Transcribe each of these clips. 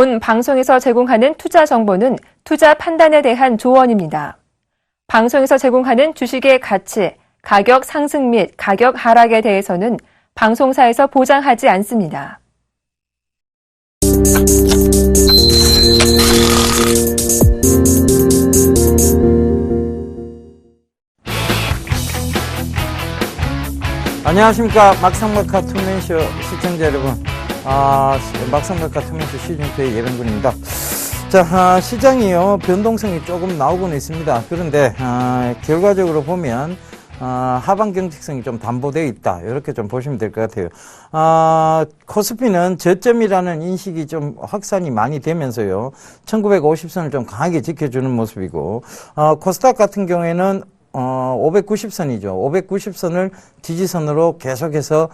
본 방송에서 제공하는 투자 정보는 투자 판단에 대한 조언입니다. 방송에서 제공하는 주식의 가치, 가격 상승 및 가격 하락에 대해서는 방송사에서 보장하지 않습니다. 안녕하십니까. 막상막하 투맨쇼 시청자 여러분. 막상막하 투맨쇼 시즌2의 예병군입니다. 자, 시장이요, 변동성이 조금 나오고는 있습니다. 그런데, 결과적으로 보면, 하방 경직성이 좀 담보되어 있다. 이렇게 좀 보시면 될 것 같아요. 코스피는 저점이라는 인식이 좀 확산이 많이 되면서요, 1950선을 좀 강하게 지켜주는 모습이고, 코스닥 같은 경우에는 590선이죠. 590선을 지지선으로 계속해서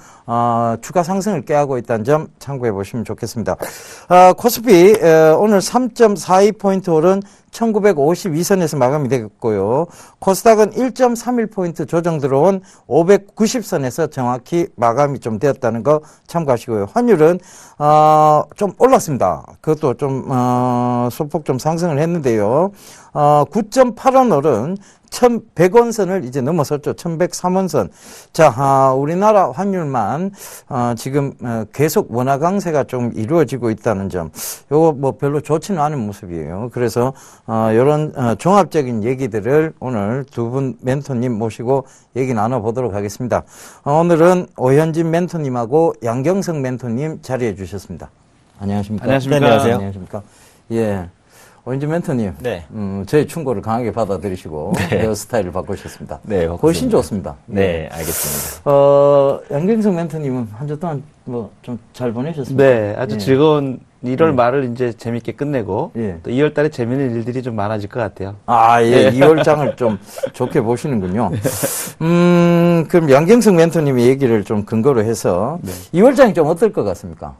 추가 상승을 꾀하고 있다는 점 참고해 보시면 좋겠습니다. 코스피 오늘 3.42포인트 오른 1952선에서 마감이 되었고요. 코스닥은 1.31포인트 조정 들어온 590선에서 정확히 마감이 좀 되었다는 거 참고하시고요. 환율은 좀 올랐습니다. 그것도 좀 소폭 좀 상승을 했는데요. 9.8원 오른 1100원선을 이제 넘어섰죠. 1103원선. 자, 우리나라 환율만 지금 계속 원화 강세가 좀 이루어지고 있다는 점, 요거 뭐 별로 좋지는 않은 모습이에요. 그래서 이런 종합적인 얘기들을 오늘 두 분 멘토님 모시고 얘기 나눠보도록 하겠습니다. 오늘은 오현진 멘토님하고 양경석 멘토님 자리해 주셨습니다. 안녕하십니까? 안녕하십니까? 네, 안녕하세요. 안녕하십니까? 예. 오현진 멘토님, 네. 저희 충고를 강하게 받아들이시고 네. 헤어스타일을 바꾸셨습니다. 네, 훨씬 좋습니다. 네, 알겠습니다. 양경석 멘토님은 한 주 동안 뭐 좀 잘 보내셨습니까? 네, 아주 예. 즐거운 1월 말을 이제 재밌게 끝내고 예. 또 2월 달에 재밌는 일들이 좀 많아질 것 같아요. 예, 2월장을 좀 좋게 보시는군요. 그럼 양경석 멘토님의 얘기를 좀 근거로 해서 2월장이 좀 어떨 것 같습니까?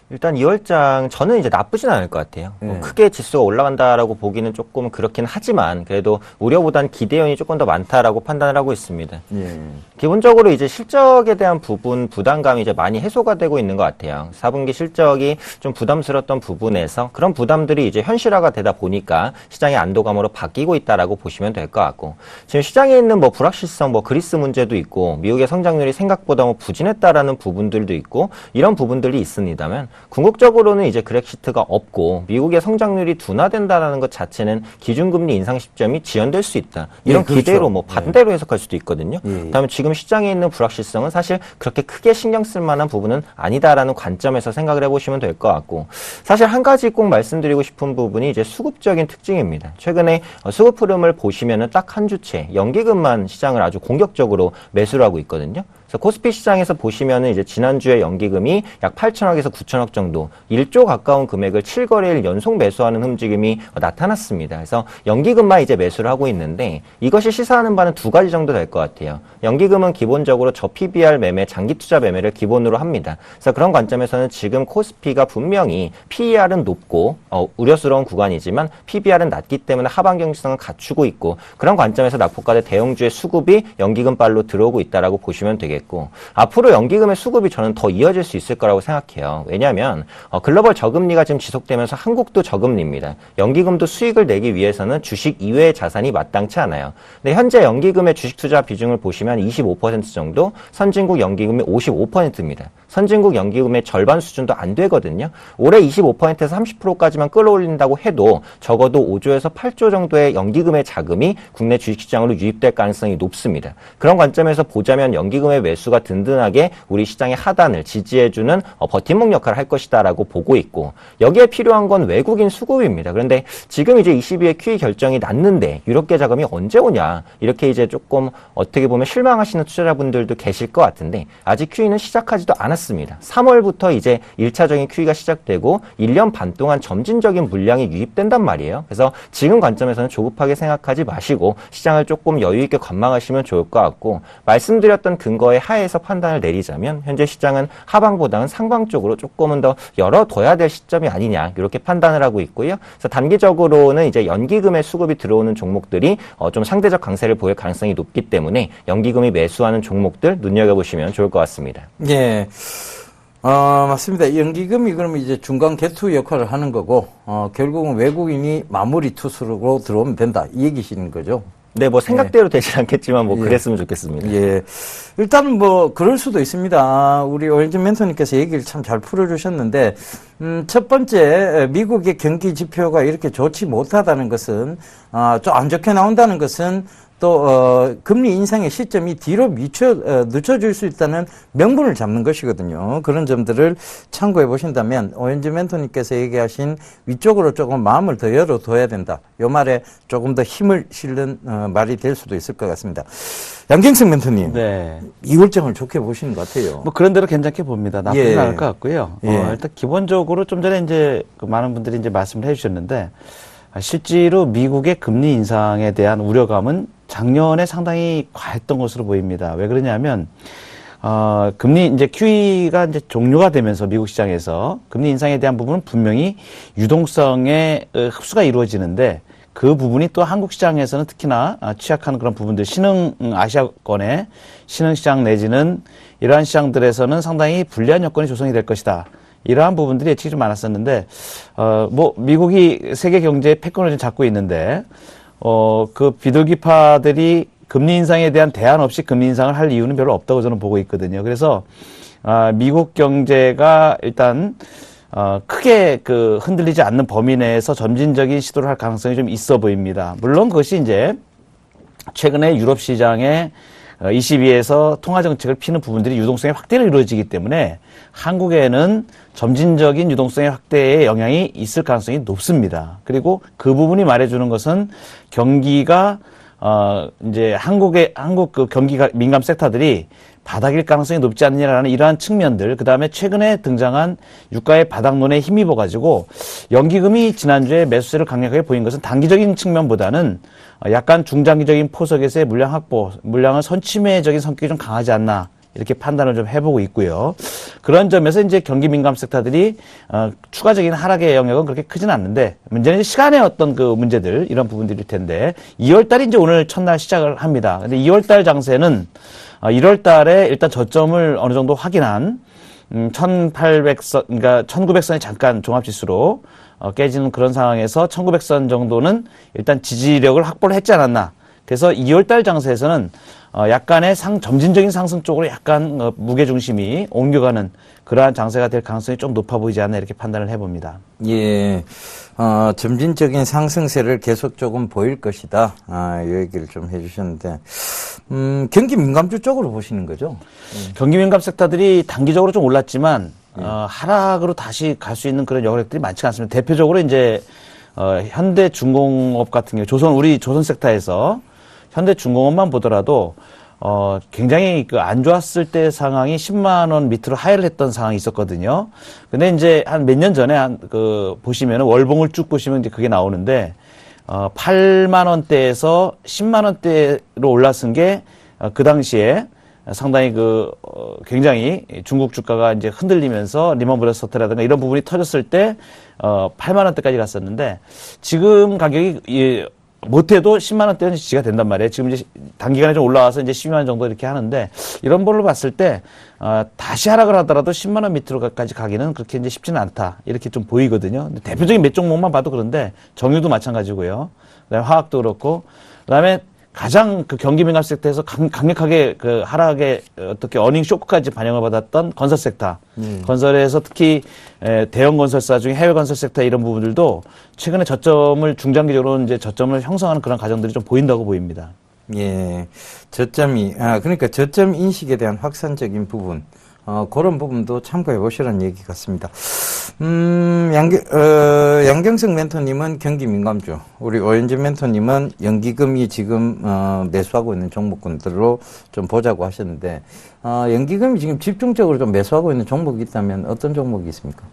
일단 2월장 저는 이제 나쁘진 않을 것 같아요. 뭐 네. 크게 지수가 올라간다라고 보기는 조금 그렇긴 하지만 그래도 우려보단 기대 요인이 조금 더 많다라고 판단을 하고 있습니다. 예. 기본적으로 이제 실적에 대한 부담감이 이제 많이 해소가 되고 있는 것 같아요. 4분기 실적이 좀 부담스러웠던 부분에서 그런 부담들이 이제 현실화가 되다 보니까 시장의 안도감으로 바뀌고 있다라고 보시면 될 것 같고, 지금 시장에 있는 뭐 불확실성, 뭐 그리스 문제도 있고 미국의 성장률이 생각보다 뭐 부진했다라는 부분들도 있고 이런 부분들이 있습니다만, 궁극적으로는 이제 그렉시트가 없고 미국의 성장률이 둔화된다라는 것 자체는 기준금리 인상 시점이 지연될 수 있다. 이런 예, 그렇죠. 기대로 뭐 반대로 해석할 수도 있거든요. 예. 그다음에 지금 시장에 있는 불확실성은 사실 그렇게 크게 신경 쓸 만한 부분은 아니다라는 관점에서 생각을 해보시면 될 것 같고, 사실 한 가지 꼭 말씀드리고 싶은 부분이 이제 수급적인 특징입니다. 최근에 수급 흐름을 보시면은 딱 한 주째 연기금만 시장을 아주 공격적으로 매수를 하고 있거든요. 그래서 코스피 시장에서 보시면은 이제 지난주에 연기금이 약 8천억에서 9천억 정도, 1조 가까운 금액을 7거래일 연속 매수하는 움직임이 나타났습니다. 그래서 연기금만 이제 매수를 하고 있는데, 이것이 시사하는 바는 두 가지 정도 될 것 같아요. 연기금은 기본적으로 저PBR 매매, 장기 투자 매매를 기본으로 합니다. 그래서 그런 관점에서는 지금 코스피가 분명히 PER은 높고 우려스러운 구간이지만 PBR은 낮기 때문에 하방 경직성을 갖추고 있고, 그런 관점에서 낙폭과대 대형주의 수급이 연기금 발로 들어오고 있다라고 보시면 되겠고, 앞으로 연기금의 수급이 저는 더 이어질 수 있을 거라고 생각해요. 왜냐하면 글로벌 저금리가 지금 지속되면서 한국도 저금리입니다. 연기금도 수익을 내기 위해서는 주식 이외의 자산이 마땅치 않아요. 근데 현재 연기금의 주식 투자 비중을 보시면 25% 정도, 선진국 연기금이 55%입니다. 선진국 연기금의 절반 수준도 안 되거든요. 올해 25%에서 30%까지만 끌어올린다고 해도 적어도 5조에서 8조 정도의 연기금의 자금이 국내 주식시장으로 유입될 가능성이 높습니다. 그런 관점에서 보자면 연기금의 매수가 든든하게 우리 시장의 하단을 지지해주는 버팀목 역할을 할 것이다라고 보고 있고, 여기에 필요한 건 외국인 수급입니다. 그런데 지금 이제 22회 QE 결정이 났는데 유럽계 자금이 언제 오냐, 이렇게 이제 조금 어떻게 보면 실망하시는 투자자분들도 계실 것 같은데, 아직 QE는 시작하지도 않았습니다. 3월부터 이제 1차적인 QE가 시작되고 1년 반 동안 점진적인 물량이 유입된단 말이에요. 그래서 지금 관점에서는 조급하게 생각하지 마시고 시장을 조금 여유 있게 관망하시면 좋을 것 같고, 말씀드렸던 근거의 하에서 판단을 내리자면 현재 시장은 하방보다는 상방 쪽으로 조금은 더 열어둬야 될 시점이 아니냐, 이렇게 판단을 하고 있고요. 그래서 단기적으로는 이제 연기금의 수급이 들어오는 종목들이 좀 상대적 강세를 보일 가능성이 높기 때문에 연기금이 매수하는 종목들 눈여겨보시면 좋을 것 같습니다. 예. 맞습니다. 연기금이 그러면 이제 중간 개투 역할을 하는 거고, 결국은 외국인이 마무리 투수로 들어오면 된다. 이 얘기시는 거죠. 네, 뭐 생각대로 되진 않겠지만 뭐 예. 그랬으면 좋겠습니다. 예. 일단은 뭐, 그럴 수도 있습니다. 우리 오현진 멘토님께서 얘기를 참 잘 풀어주셨는데, 첫 번째, 미국의 경기 지표가 이렇게 좋지 못하다는 것은, 좀 안 좋게 나온다는 것은, 또 금리 인상의 시점이 뒤로 늦춰질 수 있다는 명분을 잡는 것이거든요. 그런 점들을 참고해 보신다면 오현진 멘토님께서 얘기하신 위쪽으로 조금 마음을 더 열어둬야 된다. 이 말에 조금 더 힘을 실는 말이 될 수도 있을 것 같습니다. 양경석 멘토님, 네. 이 결정을 좋게 보시는 것 같아요. 뭐 그런 대로 괜찮게 봅니다. 나쁘진 예. 않을 것 같고요. 예. 일단 기본적으로 좀 전에 이제 그 많은 분들이 이제 말씀을 해주셨는데 실제로 미국의 금리 인상에 대한 우려감은 작년에 상당히 과했던 것으로 보입니다. 왜 그러냐면 금리 이제 QE가 이제 종료가 되면서 미국 시장에서 금리 인상에 대한 부분은 분명히 유동성의 흡수가 이루어지는데 그 부분이 또 한국 시장에서는 특히나 취약한 그런 부분들, 아시아권의 신흥시장 내지는 이러한 시장들에서는 상당히 불리한 여건이 조성이 될 것이다. 이러한 부분들이 예측이 좀 많았었는데, 뭐, 미국이 세계 경제의 패권을 좀 잡고 있는데, 그 비둘기파들이 금리 인상에 대한 대안 없이 금리 인상을 할 이유는 별로 없다고 저는 보고 있거든요. 그래서, 미국 경제가 일단, 크게 그 흔들리지 않는 범위 내에서 점진적인 시도를 할 가능성이 좀 있어 보입니다. 물론 그것이 이제, 최근에 유럽 시장에 ECB에서 통화정책을 피는 부분들이 유동성의 확대로 이루어지기 때문에 한국에는 점진적인 유동성의 확대에 영향이 있을 가능성이 높습니다. 그리고 그 부분이 말해주는 것은 경기가 이제 한국 그 경기가 민감 섹터들이 바닥일 가능성이 높지 않느냐라는 이러한 측면들, 그 다음에 최근에 등장한 유가의 바닥론에 힘입어가지고 연기금이 지난주에 매수세를 강력하게 보인 것은 단기적인 측면보다는 약간 중장기적인 포석에서의 물량 확보, 물량은 선침해적인 성격이 좀 강하지 않나 이렇게 판단을 좀 해보고 있고요. 그런 점에서 이제 경기 민감 섹터들이 추가적인 하락의 영역은 그렇게 크지는 않는데 문제는 이제 시간의 어떤 그 문제들 이런 부분들일 텐데 2월 달이 이제 오늘 첫날 시작을 합니다. 근데 2월 달 장세는 1월 달에 일단 저점을 어느 정도 확인한 1800선, 그러니까 1900선이 잠깐 종합지수로 깨지는 그런 상황에서 1900선 정도는 일단 지지력을 확보를 했지 않았나. 그래서 2월 달 장세에서는 약간의 점진적인 상승 쪽으로 약간 무게중심이 옮겨가는 그러한 장세가 될 가능성이 좀 높아 보이지 않나 이렇게 판단을 해봅니다. 예, 점진적인 상승세를 계속 조금 보일 것이다. 이 얘기를 좀 해주셨는데, 경기 민감주 쪽으로 보시는 거죠? 경기 민감 섹터들이 단기적으로 좀 올랐지만, 하락으로 다시 갈 수 있는 그런 여력들이 많지가 않습니다. 대표적으로 이제, 현대중공업 같은 경우, 우리 조선 섹터에서 현대중공업만 보더라도, 굉장히 그 안 좋았을 때 상황이 10만 원 밑으로 하회를 했던 상황이 있었거든요. 근데 이제 한 몇 년 전에 보시면은 월봉을 쭉 보시면 이제 그게 나오는데, 8만 원대에서 10만 원대로 올라선 게, 그 당시에 상당히 굉장히 중국 주가가 이제 흔들리면서 리먼 브러더스 사태라든가 이런 부분이 터졌을 때, 8만 원대까지 갔었는데, 지금 가격이, 못해도 10만 원대는 지지가 된단 말이에요. 지금 이제 단기간에 좀 올라와서 이제 12만 원 정도 이렇게 하는데, 이런 걸로 봤을 때, 다시 하락을 하더라도 10만 원 밑으로까지 가기는 그렇게 이제 쉽지는 않다. 이렇게 좀 보이거든요. 근데 대표적인 몇 종목만 봐도 그런데, 정유도 마찬가지고요. 그 다음에 화학도 그렇고, 그 다음에 가장 그 경기 민감 섹터에서 강력하게 그 하락의 어떻게 어닝 쇼크까지 반영을 받았던 건설 섹터. 건설에서 특히 대형 건설사 중에 해외 건설 섹터 이런 부분들도 최근에 중장기적으로 이제 저점을 형성하는 그런 과정들이 좀 보인다고 보입니다. 예. 그러니까 저점 인식에 대한 확산적인 부분. 그런 부분도 참고해 보시라는 얘기 같습니다. 양경석 멘토님은 경기 민감주, 우리 오현진 멘토님은 연기금이 지금, 매수하고 있는 종목군들로 좀 보자고 하셨는데, 연기금이 지금 집중적으로 좀 매수하고 있는 종목이 있다면 어떤 종목이 있습니까?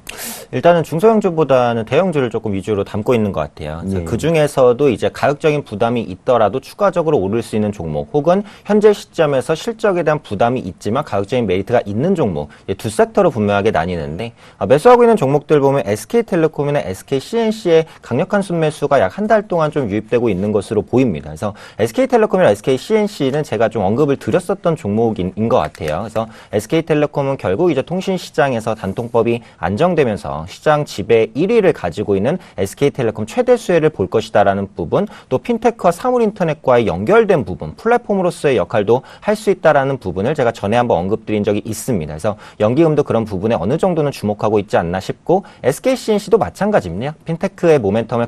일단은 중소형주보다는 대형주를 조금 위주로 담고 있는 것 같아요. 그래서 예. 그 중에서도 이제 가격적인 부담이 있더라도 추가적으로 오를 수 있는 종목, 혹은 현재 시점에서 실적에 대한 부담이 있지만 가격적인 메리트가 있는 종목, 두 섹터로 분명하게 나뉘는데, 매수하고 있는 종목들 보면 SK텔레콤이나 SKCNC의 강력한 순매수가 약 한 달 동안 좀 유입되고 있는 것으로 보입니다. 그래서 SK텔레콤이나 SKCNC는 제가 좀 언급을 드렸었던 종목인 것 같아요. 그래서 SK텔레콤은 결국 이제 통신시장에서 단통법이 안정되면서 시장 지배 1위를 가지고 있는 SK텔레콤 최대 수혜를 볼 것이다라는 부분, 또 핀테크와 사물인터넷과의 연결된 부분, 플랫폼으로서의 역할도 할 수 있다라는 부분을 제가 전에 한번 언급드린 적이 있습니다. 그래서 연기금도 그런 부분에 어느 정도는 주목하고 있지 않나 싶고, SKCNC도 마찬가지입니다. 핀테크의 모멘텀을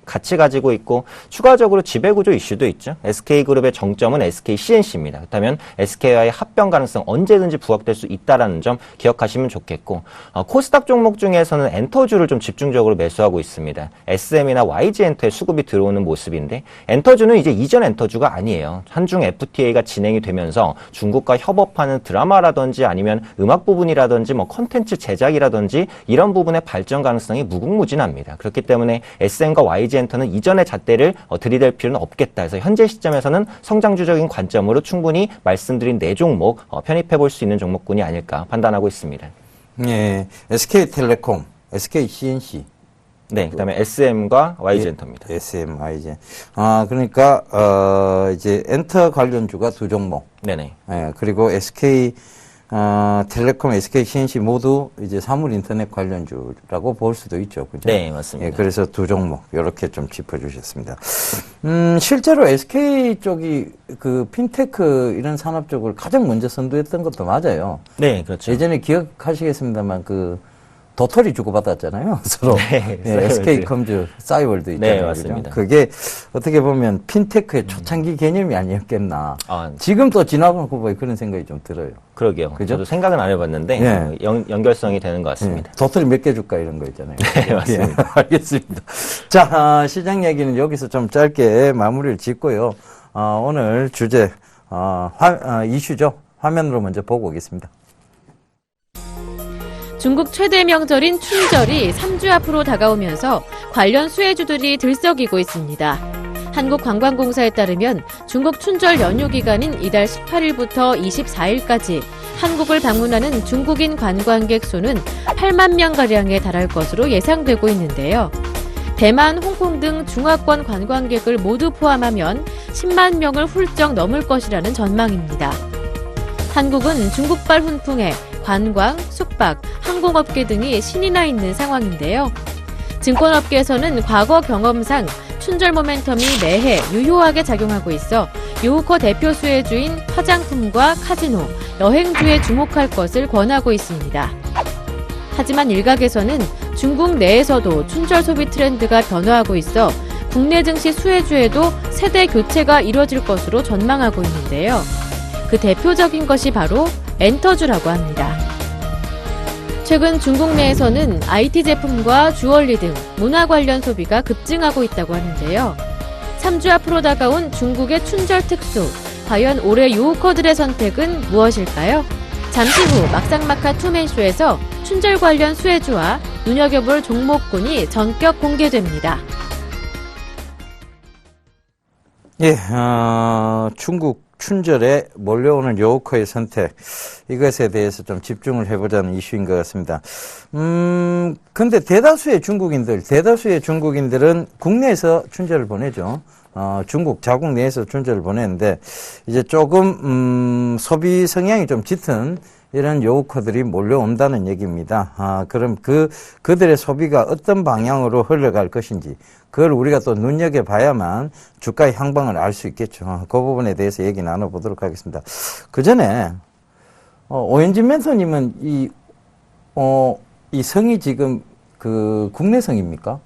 같이 가지고 있고, 추가적으로 지배구조 이슈도 있죠. SK그룹의 정점은 SKCNC입니다. 그렇다면 SK와의 합병 가능성 언제든지 부각될 수 있다는 점 기억하시면 좋겠고, 코스닥 종목 중에서는 엔터주를 좀 집중적으로 매수하고 있습니다. SM이나 YG엔터에 수급이 들어오는 모습인데, 엔터주는 이제 이전 엔터주가 아니에요. 한중 FTA가 진행이 되면서 중국과 협업하는 드라마라든지 아니면 음악 부분이라든지 뭐 컨텐츠 제작이라든지 이런 부분의 발전 가능성이 무궁무진합니다. 그렇기 때문에 SM과 YG엔터는 이전의 잣대를 들이댈 필요는 없겠다. 그래서 현재 시점에서는 성장주적인 관점으로 충분히 말씀드린 네 종목 편입해 볼 수 있는 종목군이 아닐까 판단하고 있습니다. 예, SK텔레콤, SKCNC. 네, 그다음에 SM과 YG엔터입니다. SM, YG. 그러니까, 이제 엔터 관련주가 두 종목. 네네. 예, 그리고 텔레콤, SKCNC 모두 이제 사물 인터넷 관련주라고 볼 수도 있죠. 그죠? 네, 맞습니다. 예, 그래서 두 종목, 이렇게 좀 짚어주셨습니다. 실제로 SK 쪽이 그 핀테크 이런 산업 쪽을 가장 먼저 선도했던 것도 맞아요. 네, 그렇죠. 예전에 기억하시겠습니다만 그 도토리 주고받았잖아요. 서로. 네, 예, SK컴즈, 싸이월드 있잖아요. 네, 맞습니다. 그죠? 그게 어떻게 보면 핀테크의 초창기 개념이 아니었겠나. 아, 지금 또 지나고 보니 그런 생각이 좀 들어요. 그러게요. 그죠? 저도 생각은 안 해봤는데 네. 연결성이 되는 것 같습니다. 도토리 몇 개 줄까 이런 거 있잖아요. 네, 맞습니다. 예, 알겠습니다. 자, 시장 얘기는 여기서 좀 짧게 마무리를 짓고요. 오늘 주제, 이슈죠. 화면으로 먼저 보고 오겠습니다. 중국 최대 명절인 춘절이 3주 앞으로 다가오면서 관련 수혜주들이 들썩이고 있습니다. 한국관광공사에 따르면 중국 춘절 연휴 기간인 이달 18일부터 24일까지 한국을 방문하는 중국인 관광객 수는 8만 명가량에 달할 것으로 예상되고 있는데요. 대만, 홍콩 등 중화권 관광객을 모두 포함하면 10만 명을 훌쩍 넘을 것이라는 전망입니다. 한국은 중국발 훈풍에 관광, 숙박, 항공업계 등이 신이 나 있는 상황인데요. 증권업계에서는 과거 경험상 춘절 모멘텀이 매해 유효하게 작용하고 있어 요우커 대표 수혜주인 화장품과 카지노, 여행주에 주목할 것을 권하고 있습니다. 하지만 일각에서는 중국 내에서도 춘절 소비 트렌드가 변화하고 있어 국내 증시 수혜주에도 세대 교체가 이뤄질 것으로 전망하고 있는데요. 그 대표적인 것이 바로 엔터주라고 합니다. 최근 중국 내에서는 IT 제품과 주얼리 등 문화 관련 소비가 급증하고 있다고 하는데요. 3주 앞으로 다가온 중국의 춘절 특수, 과연 올해 요우커들의 선택은 무엇일까요? 잠시 후 막상막하 투맨쇼에서 춘절 관련 수혜주와 눈여겨볼 종목군이 전격 공개됩니다. 예, 중국 춘절에 몰려오는 요우커의 선택, 이것에 대해서 좀 집중을 해보자는 이슈인 것 같습니다. 근데 대다수의 중국인들은 국내에서 춘절을 보내죠. 중국 자국 내에서 춘절을 보내는데, 이제 조금, 소비 성향이 좀 짙은 이런 요우커들이 몰려온다는 얘기입니다. 그럼 그들의 소비가 어떤 방향으로 흘러갈 것인지, 그걸 우리가 또 눈여겨봐야만 주가의 향방을 알 수 있겠죠. 그 부분에 대해서 얘기 나눠보도록 하겠습니다. 그 전에, 오현진 멘토님은 이 성이 지금 국내 성입니까?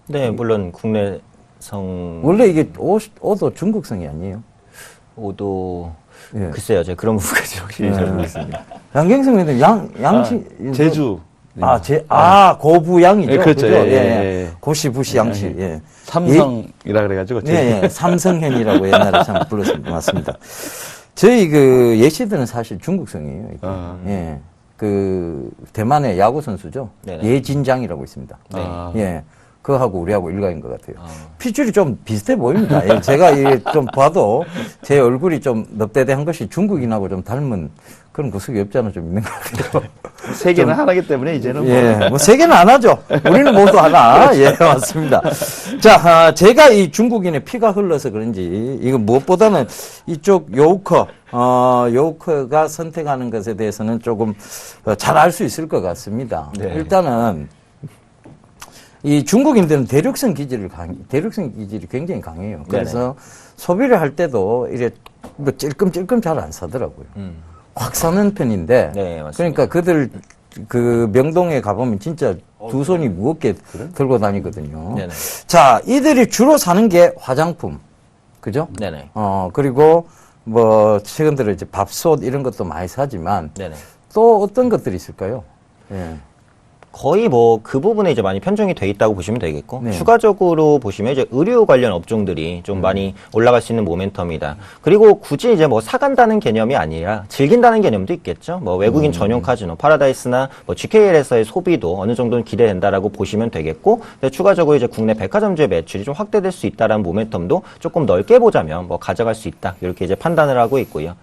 네, 물론 국내 성. 원래 이게 오도 중국 성이 아니에요? 오도. 예. 글쎄요, 제가 그런 부분까지 확실히 잘 모르겠습니다. 양경성 멘토님, 양시. 제주. 고부양이죠. 예, 그렇죠. 그죠? 예. 고시, 부시, 양시. 예. 삼성이라 그래가지고. 네, 삼성현이라고 옛날에 참 불렀습니다. 맞습니다. 저희 예시들은 사실 중국성이에요. 이게. 예. 그 대만의 야구 선수죠. 네네. 예진장이라고 있습니다. 네. 예. 그거하고 우리하고 일가인 것 같아요. 핏줄이 좀 비슷해 보입니다. 예, 제가 이게 좀 봐도 제 얼굴이 좀 넙대대한 것이 중국인하고 좀 닮은 그런 구석이 없지 않아 좀 있는 것 같아요. 세계는 하나이기 때문에 이제는 예, 뭐 세계는 안 하죠. 우리는 모두 하나. 예, 맞습니다. 자, 제가 이 중국인의 피가 흘러서 그런지 이거 무엇보다는 이쪽 요우커가 선택하는 것에 대해서는 조금 잘 알 수 있을 것 같습니다. 네. 일단은 이 중국인들은 대륙성 기질이 굉장히 강해요. 그래서 소비를 할 때도 이래 뭐 찔끔찔끔 잘 안 사더라고요. 확 사는 편인데. 네, 맞습니다. 그러니까 그들 그 명동에 가보면 진짜 두 손이 무겁게 들고 다니거든요. 네네. 자, 이들이 주로 사는 게 화장품. 그죠? 네네. 그리고 뭐 최근 들어 이제 밥솥 이런 것도 많이 사지만 네네. 또 어떤 것들이 있을까요? 예. 거의 뭐 그 부분에 이제 많이 편중이 돼 있다고 보시면 되겠고 네. 추가적으로 보시면 이제 의류 관련 업종들이 좀 많이 올라갈 수 있는 모멘텀이다. 그리고 굳이 이제 뭐 사간다는 개념이 아니라 즐긴다는 개념도 있겠죠. 뭐 외국인 전용 카지노 파라다이스나 뭐 GKL에서의 소비도 어느 정도는 기대된다라고 보시면 되겠고 추가적으로 이제 국내 백화점주의 매출이 좀 확대될 수 있다라는 모멘텀도 조금 넓게 보자면 뭐 가져갈 수 있다. 이렇게 이제 판단을 하고 있고요.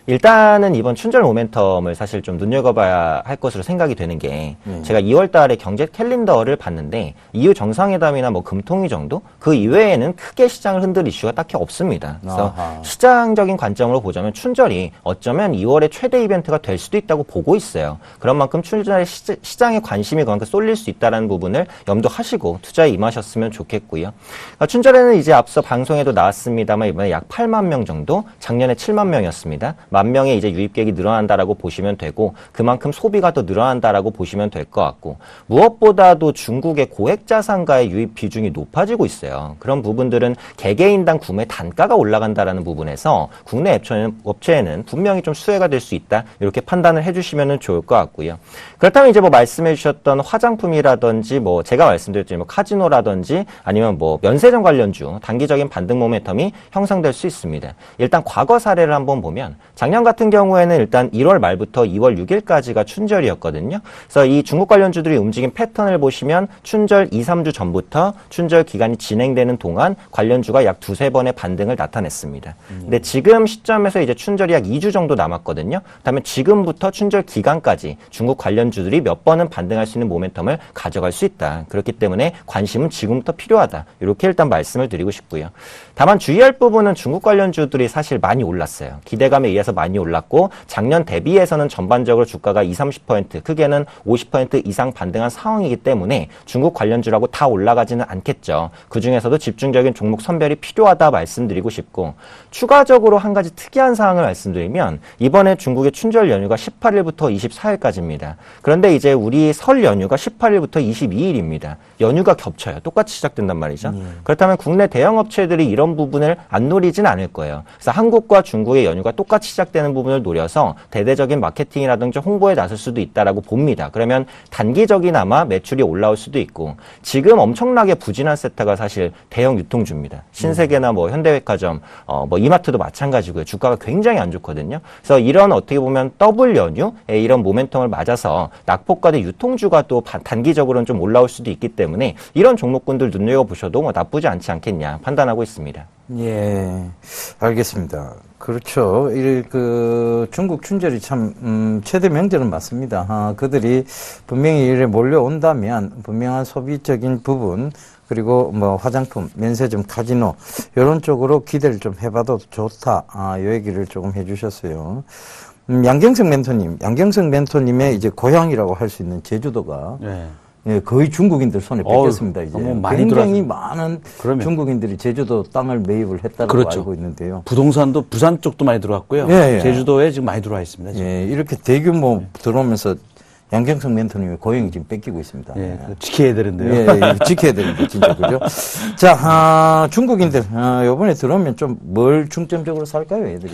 일단은 이번 춘절 모멘텀을 사실 좀 눈여겨봐야 할 것으로 생각이 되는 게 제가 2월 달에 경제 캘린더를 봤는데 EU 정상회담이나 뭐 금통위 정도 그 이외에는 크게 시장을 흔들 이슈가 딱히 없습니다. 그래서 아하. 시장적인 관점으로 보자면 춘절이 어쩌면 2월의 최대 이벤트가 될 수도 있다고 보고 있어요. 그런 만큼 춘절에 시장의 관심이 그만큼 쏠릴 수 있다는 부분을 염두하시고 투자에 임하셨으면 좋겠고요. 그러니까 춘절에는 이제 앞서 방송에도 나왔습니다만 이번에 약 8만 명 정도, 작년에 7만 명이었습니다. 1만 명의 이제 유입객이 늘어난다라고 보시면 되고 그만큼 소비가 더 늘어난다라고 보시면 될 것 같고 무엇보다도 중국의 고액 자산가의 유입 비중이 높아지고 있어요. 그런 부분들은 개개인당 구매 단가가 올라간다라는 부분에서 국내 업체에는 분명히 좀 수혜가 될 수 있다 이렇게 판단을 해주시면 좋을 것 같고요. 그렇다면 이제 뭐 말씀해주셨던 화장품이라든지 뭐 제가 말씀드렸죠 뭐 카지노라든지 아니면 뭐 면세점 관련주 단기적인 반등 모멘텀이 형성될 수 있습니다. 일단 과거 사례를 한번 보면 작년 같은 경우에는 일단 1월 말부터 2월 6일까지가 춘절이었거든요. 그래서 이 중국 관련주들이 움직인 패턴을 보시면 춘절 2, 3주 전부터 춘절 기간이 진행되는 동안 관련주가 약 두세 번의 반등을 나타냈습니다. 근데 지금 시점에서 이제 춘절이 약 2주 정도 남았거든요. 그다음에 지금부터 춘절 기간까지 중국 관련주들이 몇 번은 반등할 수 있는 모멘텀을 가져갈 수 있다. 그렇기 때문에 관심은 지금부터 필요하다. 이렇게 일단 말씀을 드리고 싶고요. 다만 주의할 부분은 중국 관련주들이 사실 많이 올랐어요. 기대감에 의해서 많이 올랐고 작년 대비해서는 전반적으로 주가가 20, 30% 크게는 50% 이상 반등한 상황이기 때문에 중국 관련주라고 다 올라가지는 않겠죠. 그중에서도 집중적인 종목 선별이 필요하다 말씀드리고 싶고 추가적으로 한 가지 특이한 사항을 말씀드리면 이번에 중국의 춘절 연휴가 18일부터 24일까지입니다. 그런데 이제 우리 설 연휴가 18일부터 22일입니다. 연휴가 겹쳐요. 똑같이 시작된단 말이죠. 그렇다면 국내 대형 업체들이 이런 부분을 안 노리진 않을 거예요. 그래서 한국과 중국의 연휴가 똑같이 시작되는 부분을 노려서 대대적인 마케팅이라든지 홍보에 나설 수도 있다라고 봅니다. 그러면 단기적이나마 매출이 올라올 수도 있고 지금 엄청나게 부진한 세타가 사실 대형 유통주입니다. 신세계나 뭐 현대백화점, 뭐 이마트도 마찬가지고요. 주가가 굉장히 안 좋거든요. 그래서 이런 어떻게 보면 더블 연휴에 이런 모멘텀을 맞아서 낙폭과대 유통주가 또 단기적으로는 좀 올라올 수도 있기 때문에 이런 종목군들 눈여겨보셔도 뭐 나쁘지 않지 않겠냐 판단하고 있습니다. 예, 알겠습니다. 그렇죠. 중국 춘절이 참, 최대 명절은 맞습니다. 그들이 분명히 이래 몰려온다면 분명한 소비적인 부분, 그리고 뭐 화장품, 면세점, 카지노, 이런 쪽으로 기대를 좀 해봐도 좋다. 요 얘기를 조금 해주셨어요. 양경석 멘토님의 이제 고향이라고 할 수 있는 제주도가 네. 예, 거의 중국인들 손에 뺏겼습니다. 이제 너무 많이 굉장히 많은 그러면. 중국인들이 제주도 땅을 매입을 했다고 그렇죠. 알고 있는데요. 부동산도 부산 쪽도 많이 들어왔고요. 예, 예. 제주도에 지금 많이 들어와 있습니다. 지금. 예, 이렇게 대규모 들어오면서 양경석 멘토님의 고향이 지금 뺏기고 있습니다. 예, 그거 지켜야 되는데요. 예, 지켜야 됩니다. 진짜 그죠? 자, 중국인들 이번에 들어오면 좀 뭘 중점적으로 살까요, 애들이?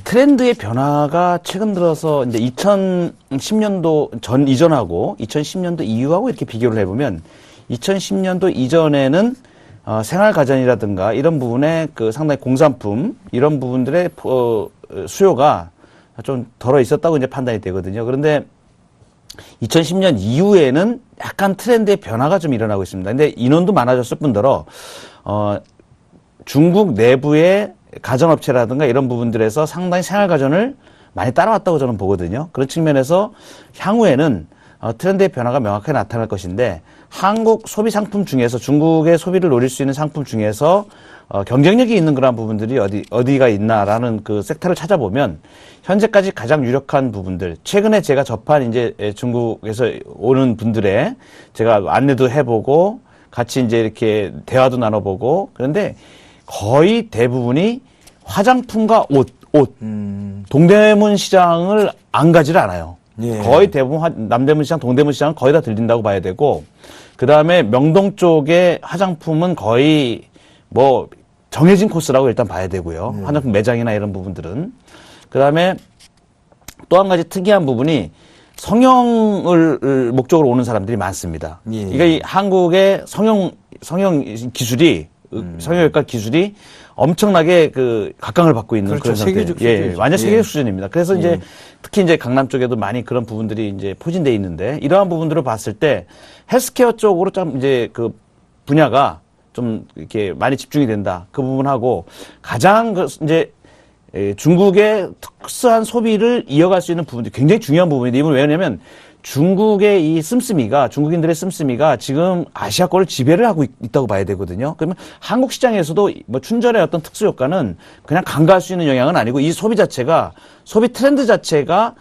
트렌드의 변화가 최근 들어서 이제 2010년도 전 이전하고 2010년도 이후하고 이렇게 비교를 해보면 2010년도 이전에는 생활 가전이라든가 이런 부분에 그 상당히 공산품 이런 부분들의 수요가 좀 덜어 있었다고 이제 판단이 되거든요. 그런데 2010년 이후에는 약간 트렌드의 변화가 좀 일어나고 있습니다. 근데 인원도 많아졌을 뿐더러 중국 내부의 가전업체라든가 이런 부분들에서 상당히 생활가전을 많이 따라왔다고 저는 보거든요. 그런 측면에서 향후에는 트렌드의 변화가 명확하게 나타날 것인데 한국 소비 상품 중에서 중국의 소비를 노릴 수 있는 상품 중에서 경쟁력이 있는 그런 부분들이 어디가 있나라는 그 섹터를 찾아보면 현재까지 가장 유력한 부분들, 최근에 제가 접한 이제 중국에서 오는 분들의 제가 안내도 해보고 같이 이제 이렇게 대화도 나눠보고 그런데 거의 대부분이 화장품과 옷. 동대문 시장을 안 가지를 않아요. 예. 거의 대부분 남대문 시장, 동대문 시장은 거의 다 들린다고 봐야 되고, 그 다음에 명동 쪽의 화장품은 거의 뭐 정해진 코스라고 일단 봐야 되고요. 화장품 매장이나 이런 부분들은. 그 다음에 또 한 가지 특이한 부분이 성형을 목적으로 오는 사람들이 많습니다. 예. 이게 한국의 성형 기술이, 성형외과 기술이 엄청나게 각광을 받고 있는 그렇죠. 그런 상태. 세계적 예, 수준이죠. 완전 세계적 예. 수준입니다. 그래서 이제 특히 이제 강남 쪽에도 많이 그런 부분들이 이제 포진돼 있는데 이러한 부분들을 봤을 때 헬스케어 쪽으로 좀 이제 그 분야가 좀 이렇게 많이 집중이 된다. 그 부분하고 가장 이제 중국의 특수한 소비를 이어갈 수 있는 부분들이 굉장히 중요한 부분인데 이건 왜냐면 중국의 이 중국인들의 씀씀이가 지금 아시아권을 지배를 하고 있다고 봐야 되거든요. 그러면 한국 시장에서도 뭐 춘절의 어떤 특수 효과는 그냥 간과할 수 있는 영향은 아니고 이 소비 트렌드 자체가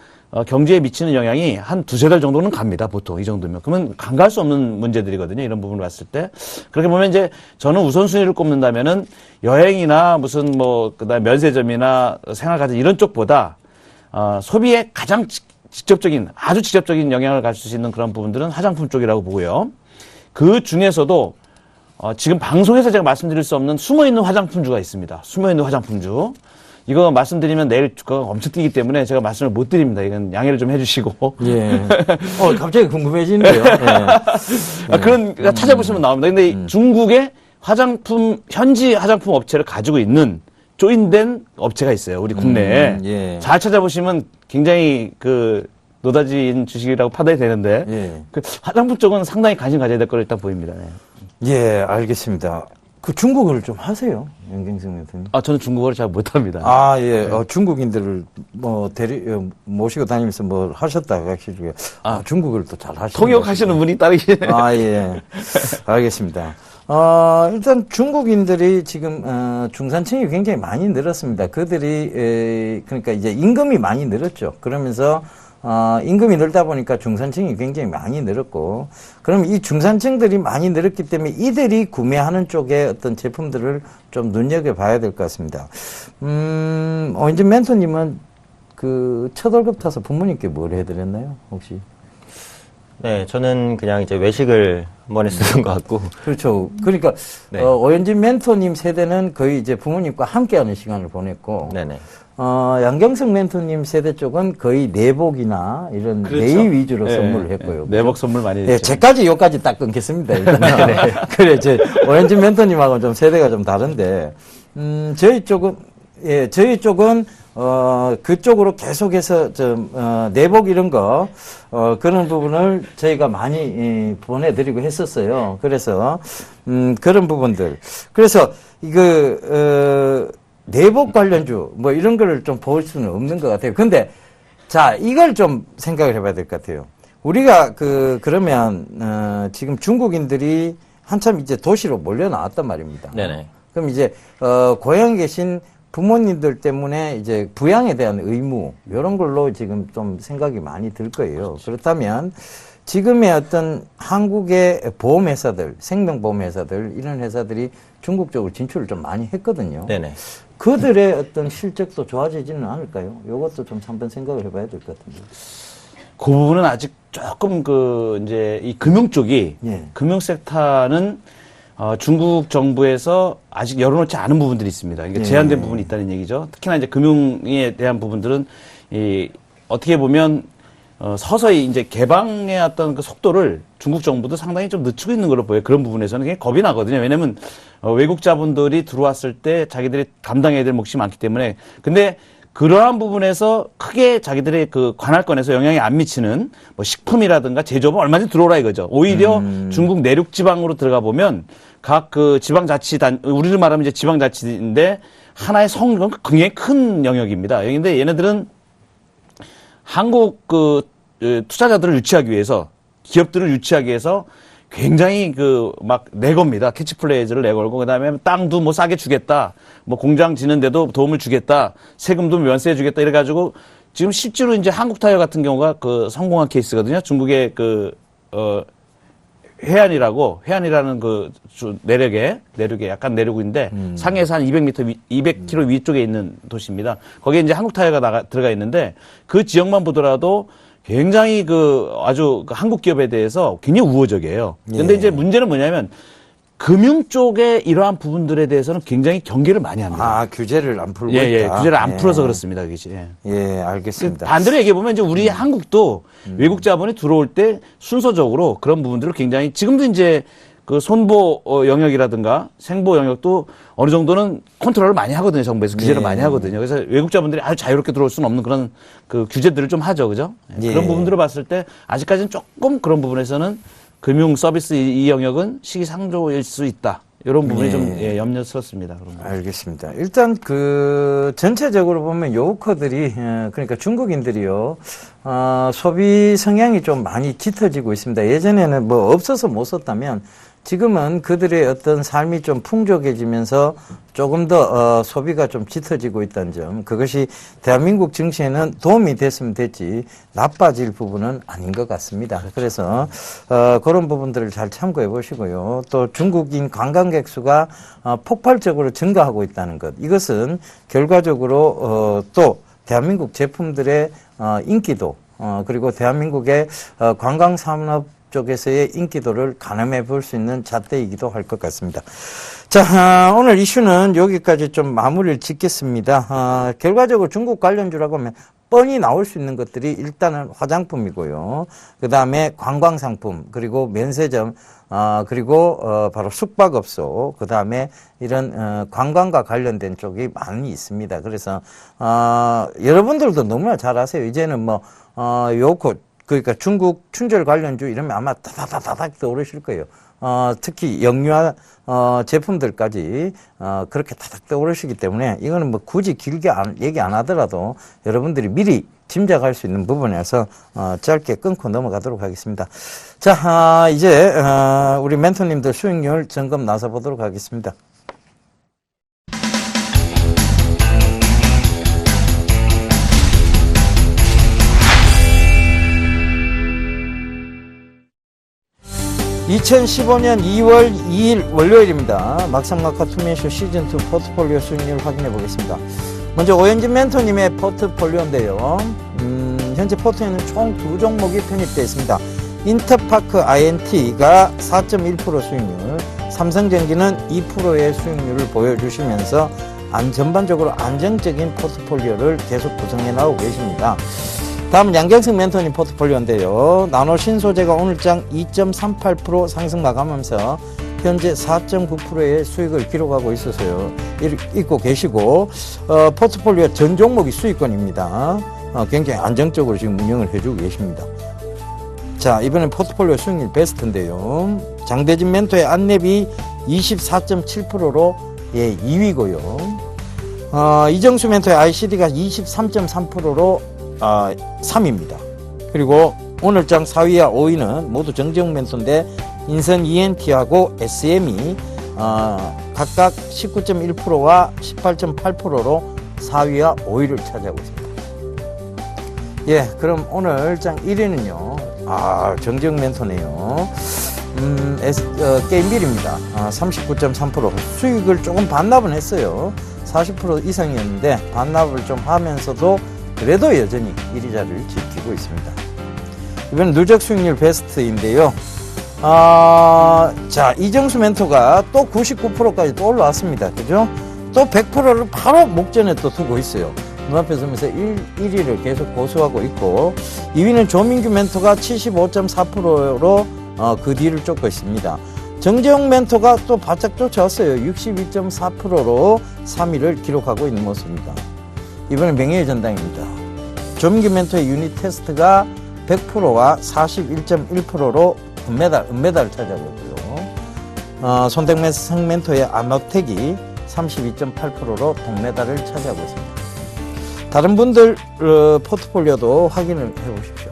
경제에 미치는 영향이 한 두세 달 정도는 갑니다. 보통 이 정도면. 그러면 간과할 수 없는 문제들이거든요. 이런 부분을 봤을 때. 그렇게 보면 이제 저는 우선순위를 꼽는다면은 여행이나 무슨 뭐 그다음에 면세점이나 생활가전 이런 쪽보다 소비에 가장 아주 직접적인 영향을 가질 수 있는 그런 부분들은 화장품 쪽이라고 보고요. 그 중에서도 지금 방송에서 제가 말씀드릴 수 없는 숨어있는 화장품주가 있습니다. 숨어있는 화장품주. 이거 말씀드리면 내일 주가가 엄청 뛰기 때문에 제가 말씀을 못 드립니다. 이건 양해를 좀 해주시고. 예. 갑자기 궁금해지는데요. 예. 그런 찾아보시면 나옵니다. 근데 중국의 현지 화장품 업체를 가지고 있는 조인된 업체가 있어요. 우리 국내에. 예. 잘 찾아보시면 굉장히 노다지인 주식이라고 판단이 되는데 예. 화장품 쪽은 상당히 관심 가져야 될 거로 일단 보입니다. 네. 예, 알겠습니다. 그 중국어를 좀 하세요, 연경승 대표님. 저는 중국어를 잘 못합니다. 예. 중국인들을 모시고 다니면서 뭘 하셨다고 하시고요. 중국어를 또 잘 하시는 통역하시는 분이 따르시네. 예. 알겠습니다. 일단 중국인들이 지금 중산층이 굉장히 많이 늘었습니다. 그들이 그러니까 이제 임금이 많이 늘었죠. 그러면서 임금이 늘다 보니까 중산층이 굉장히 많이 늘었고, 그럼 이 중산층들이 많이 늘었기 때문에 이들이 구매하는 쪽의 어떤 제품들을 좀 눈여겨봐야 될 것 같습니다. 이제 멘토님은 첫 월급 타서 부모님께 뭘 해드렸나요, 혹시? 네, 저는 그냥 이제 외식을 한 번에 쓰는 것 같고. 그렇죠. 그러니까, 네. 오현진 멘토님 세대는 거의 이제 부모님과 함께하는 시간을 보냈고, 네네. 양경석 멘토님 세대 쪽은 거의 내복이나 이런 그렇죠. 내의 위주로 네, 선물을 했고요. 내복 선물 많이 네, 했죠. 제까지 여기까지 딱 끊겠습니다. 일단은. 그래, 오현진 멘토님하고는 좀 세대가 좀 다른데, 저희 쪽은, 그쪽으로 계속해서 내복 이런 거, 그런 부분을 저희가 많이 보내드리고 했었어요. 그래서, 그런 부분들. 그래서, 내복 관련주, 뭐 이런 거를 좀 볼 수는 없는 것 같아요. 근데, 자, 이걸 좀 생각을 해봐야 될 것 같아요. 우리가 그러면, 지금 중국인들이 한참 이제 도시로 몰려 나왔단 말입니다. 네네. 그럼 이제, 고향에 계신 부모님들 때문에 이제 부양에 대한 의무, 이런 걸로 지금 좀 생각이 많이 들 거예요. 그렇다면, 지금의 어떤 한국의 보험회사들, 생명보험회사들, 이런 회사들이 중국 쪽으로 진출을 좀 많이 했거든요. 네네. 그들의 어떤 실적도 좋아지지는 않을까요? 이것도 좀 한번 생각을 해봐야 될 것 같은데. 그 부분은 아직 조금 이제 이 금융 쪽이, 예. 금융 섹터는 중국 정부에서 아직 열어놓지 않은 부분들이 있습니다. 이게 제한된 부분이 있다는 얘기죠. 특히나 이제 금융에 대한 부분들은 어떻게 보면 서서히 이제 개방의 어떤 그 속도를 중국 정부도 상당히 좀 늦추고 있는 걸로 보여요. 그런 부분에서는 굉장히 겁이 나거든요. 왜냐면 외국 자본들이 들어왔을 때 자기들이 감당해야 될 몫이 많기 때문에. 근데 그러한 부분에서 크게 자기들의 그 관할권에서 영향이 안 미치는 뭐 식품이라든가 제조업은 얼마든지 들어오라 이거죠. 오히려 중국 내륙 지방으로 들어가 보면 각 그 지방자치단, 우리를 말하면 이제 지방자치인데 하나의 성은 굉장히 큰 영역입니다. 근데 얘네들은 한국 그 투자자들을 유치하기 위해서, 기업들을 유치하기 위해서 굉장히 그 막 내겁니다. 캐치플레이즈를 내걸고, 그 다음에 땅도 뭐 싸게 주겠다, 뭐 공장 짓는데도 도움을 주겠다, 세금도 면세해 주겠다 이래가지고 지금 실제로 이제 한국타이어 같은 경우가 그 성공한 케이스거든요. 중국의 해안이라는 그 내륙에 약간 내륙인데 상해에서 한 200km 위쪽에 있는 도시입니다. 거기에 이제 한국타이어가 들어가 있는데 그 지역만 보더라도 굉장히 아주 한국 기업에 대해서 굉장히 우호적이에요. 근데 이제 문제는 뭐냐면 금융 쪽에 이러한 부분들에 대해서는 굉장히 경계를 많이 합니다. 규제를 안 풀고 예, 있다. 규제를 안 풀어서 그렇습니다. 그것이. 예, 알겠습니다. 반대로 얘기해보면 이제 우리 한국도 외국 자본이 들어올 때 순서적으로 그런 부분들을 굉장히 지금도 이제 그 손보 영역이라든가 생보 영역도 어느 정도는 컨트롤을 많이 하거든요. 정부에서 규제를 많이 하거든요. 그래서 외국 자본들이 아주 자유롭게 들어올 수는 없는 그런 그 규제들을 좀 하죠. 그죠? 그런 부분들을 봤을 때 아직까지는 조금 그런 부분에서는 금융 서비스 이 영역은 시기상조일 수 있다. 이런 부분이 좀 염려스럽습니다. 그런 부분. 알겠습니다. 일단 전체적으로 보면 요커들이 그러니까 중국인들이요 소비 성향이 좀 많이 짙어지고 있습니다. 예전에는 뭐 없어서 못 썼다면 지금은 그들의 어떤 삶이 좀 풍족해지면서 조금 더 소비가 좀 짙어지고 있다는 점, 그것이 대한민국 증시에는 도움이 됐으면 됐지 나빠질 부분은 아닌 것 같습니다. 그래서 그런 부분들을 잘 참고해 보시고요. 또 중국인 관광객 수가 폭발적으로 증가하고 있다는 것, 이것은 결과적으로 또 대한민국 제품들의 인기도 그리고 대한민국의 관광산업 쪽에서의 인기도를 가늠해 볼 수 있는 잣대이기도 할 것 같습니다. 자, 오늘 이슈는 여기까지 좀 마무리를 짓겠습니다. 결과적으로 중국 관련주라고 하면 뻔히 나올 수 있는 것들이 일단은 화장품이고요. 그 다음에 관광상품, 그리고 면세점, 그리고 바로 숙박업소, 그 다음에 이런 관광과 관련된 쪽이 많이 있습니다. 그래서 여러분들도 너무나 잘 아세요. 이제는 요코, 그러니까 중국 춘절 관련주 이러면 아마 다다다닥 떠오르실 거예요. 특히 영유아 제품들까지 그렇게 다닥 떠오르시기 때문에 이거는 뭐 굳이 길게 얘기 안 하더라도 여러분들이 미리 짐작할 수 있는 부분에서 짧게 끊고 넘어가도록 하겠습니다. 자, 이제 우리 멘토님들 수익률 점검 나서 보도록 하겠습니다. (2015년 2월 2일) 월요일입니다. 막상막하 투명쇼 시즌2 포트폴리오 수익률 확인해 보겠습니다. 먼저 오현진 멘토님의 포트폴리오인데요. 현재 포트에는 총 2종목이 편입되어 있습니다. 인터파크 INT가 4.1% 수익률, 삼성전기는 2%의 수익률을 보여주시면서 전반적으로 안정적인 포트폴리오를 계속 구성해 나오고 계십니다. 다음은 양경승 멘토님 포트폴리오인데요. 나노 신소재가 오늘장 2.38% 상승 마감하면서 현재 4.9%의 수익을 기록하고 있어서요. 있고 계시고, 포트폴리오 전 종목이 수익권입니다. 굉장히 안정적으로 지금 운영을 해주고 계십니다. 자, 이번엔 포트폴리오 수익률 베스트인데요. 장대진 멘토의 안랩이 24.7%로 2위고요. 이정수 멘토의 ICD가 23.3%로 3위입니다. 그리고 오늘장 4위와 5위는 모두 정재용 멘토인데 인선 ENT하고 SM이 각각 19.1%와 18.8%로 4위와 5위를 차지하고 있습니다. 예, 그럼 오늘 장 1위는요. 정재용 멘토네요. 게임빌입니다. 39.3% 수익을 조금 반납은 했어요. 40% 이상이었는데 반납을 좀 하면서도 그래도 여전히 1위 자리를 지키고 있습니다. 이번엔 누적 수익률 베스트인데요. 자, 이정수 멘토가 또 99%까지 또 올라왔습니다. 그죠? 또 100%를 바로 목전에 또 두고 있어요. 눈앞에 서면서 1위를 계속 고수하고 있고, 2위는 조민규 멘토가 75.4%로 그 뒤를 쫓고 있습니다. 정재용 멘토가 또 바짝 쫓아왔어요. 62.4%로 3위를 기록하고 있는 모습입니다. 이번에 명예의 전당입니다. 조민기 멘토의 유닛 테스트가 100%와 41.1%로 은메달을 차지하고 있고요. 손대성 멘토의 암호택이 32.8%로 동메달을 차지하고 있습니다. 다른 분들 포트폴리오도 확인을 해보십시오.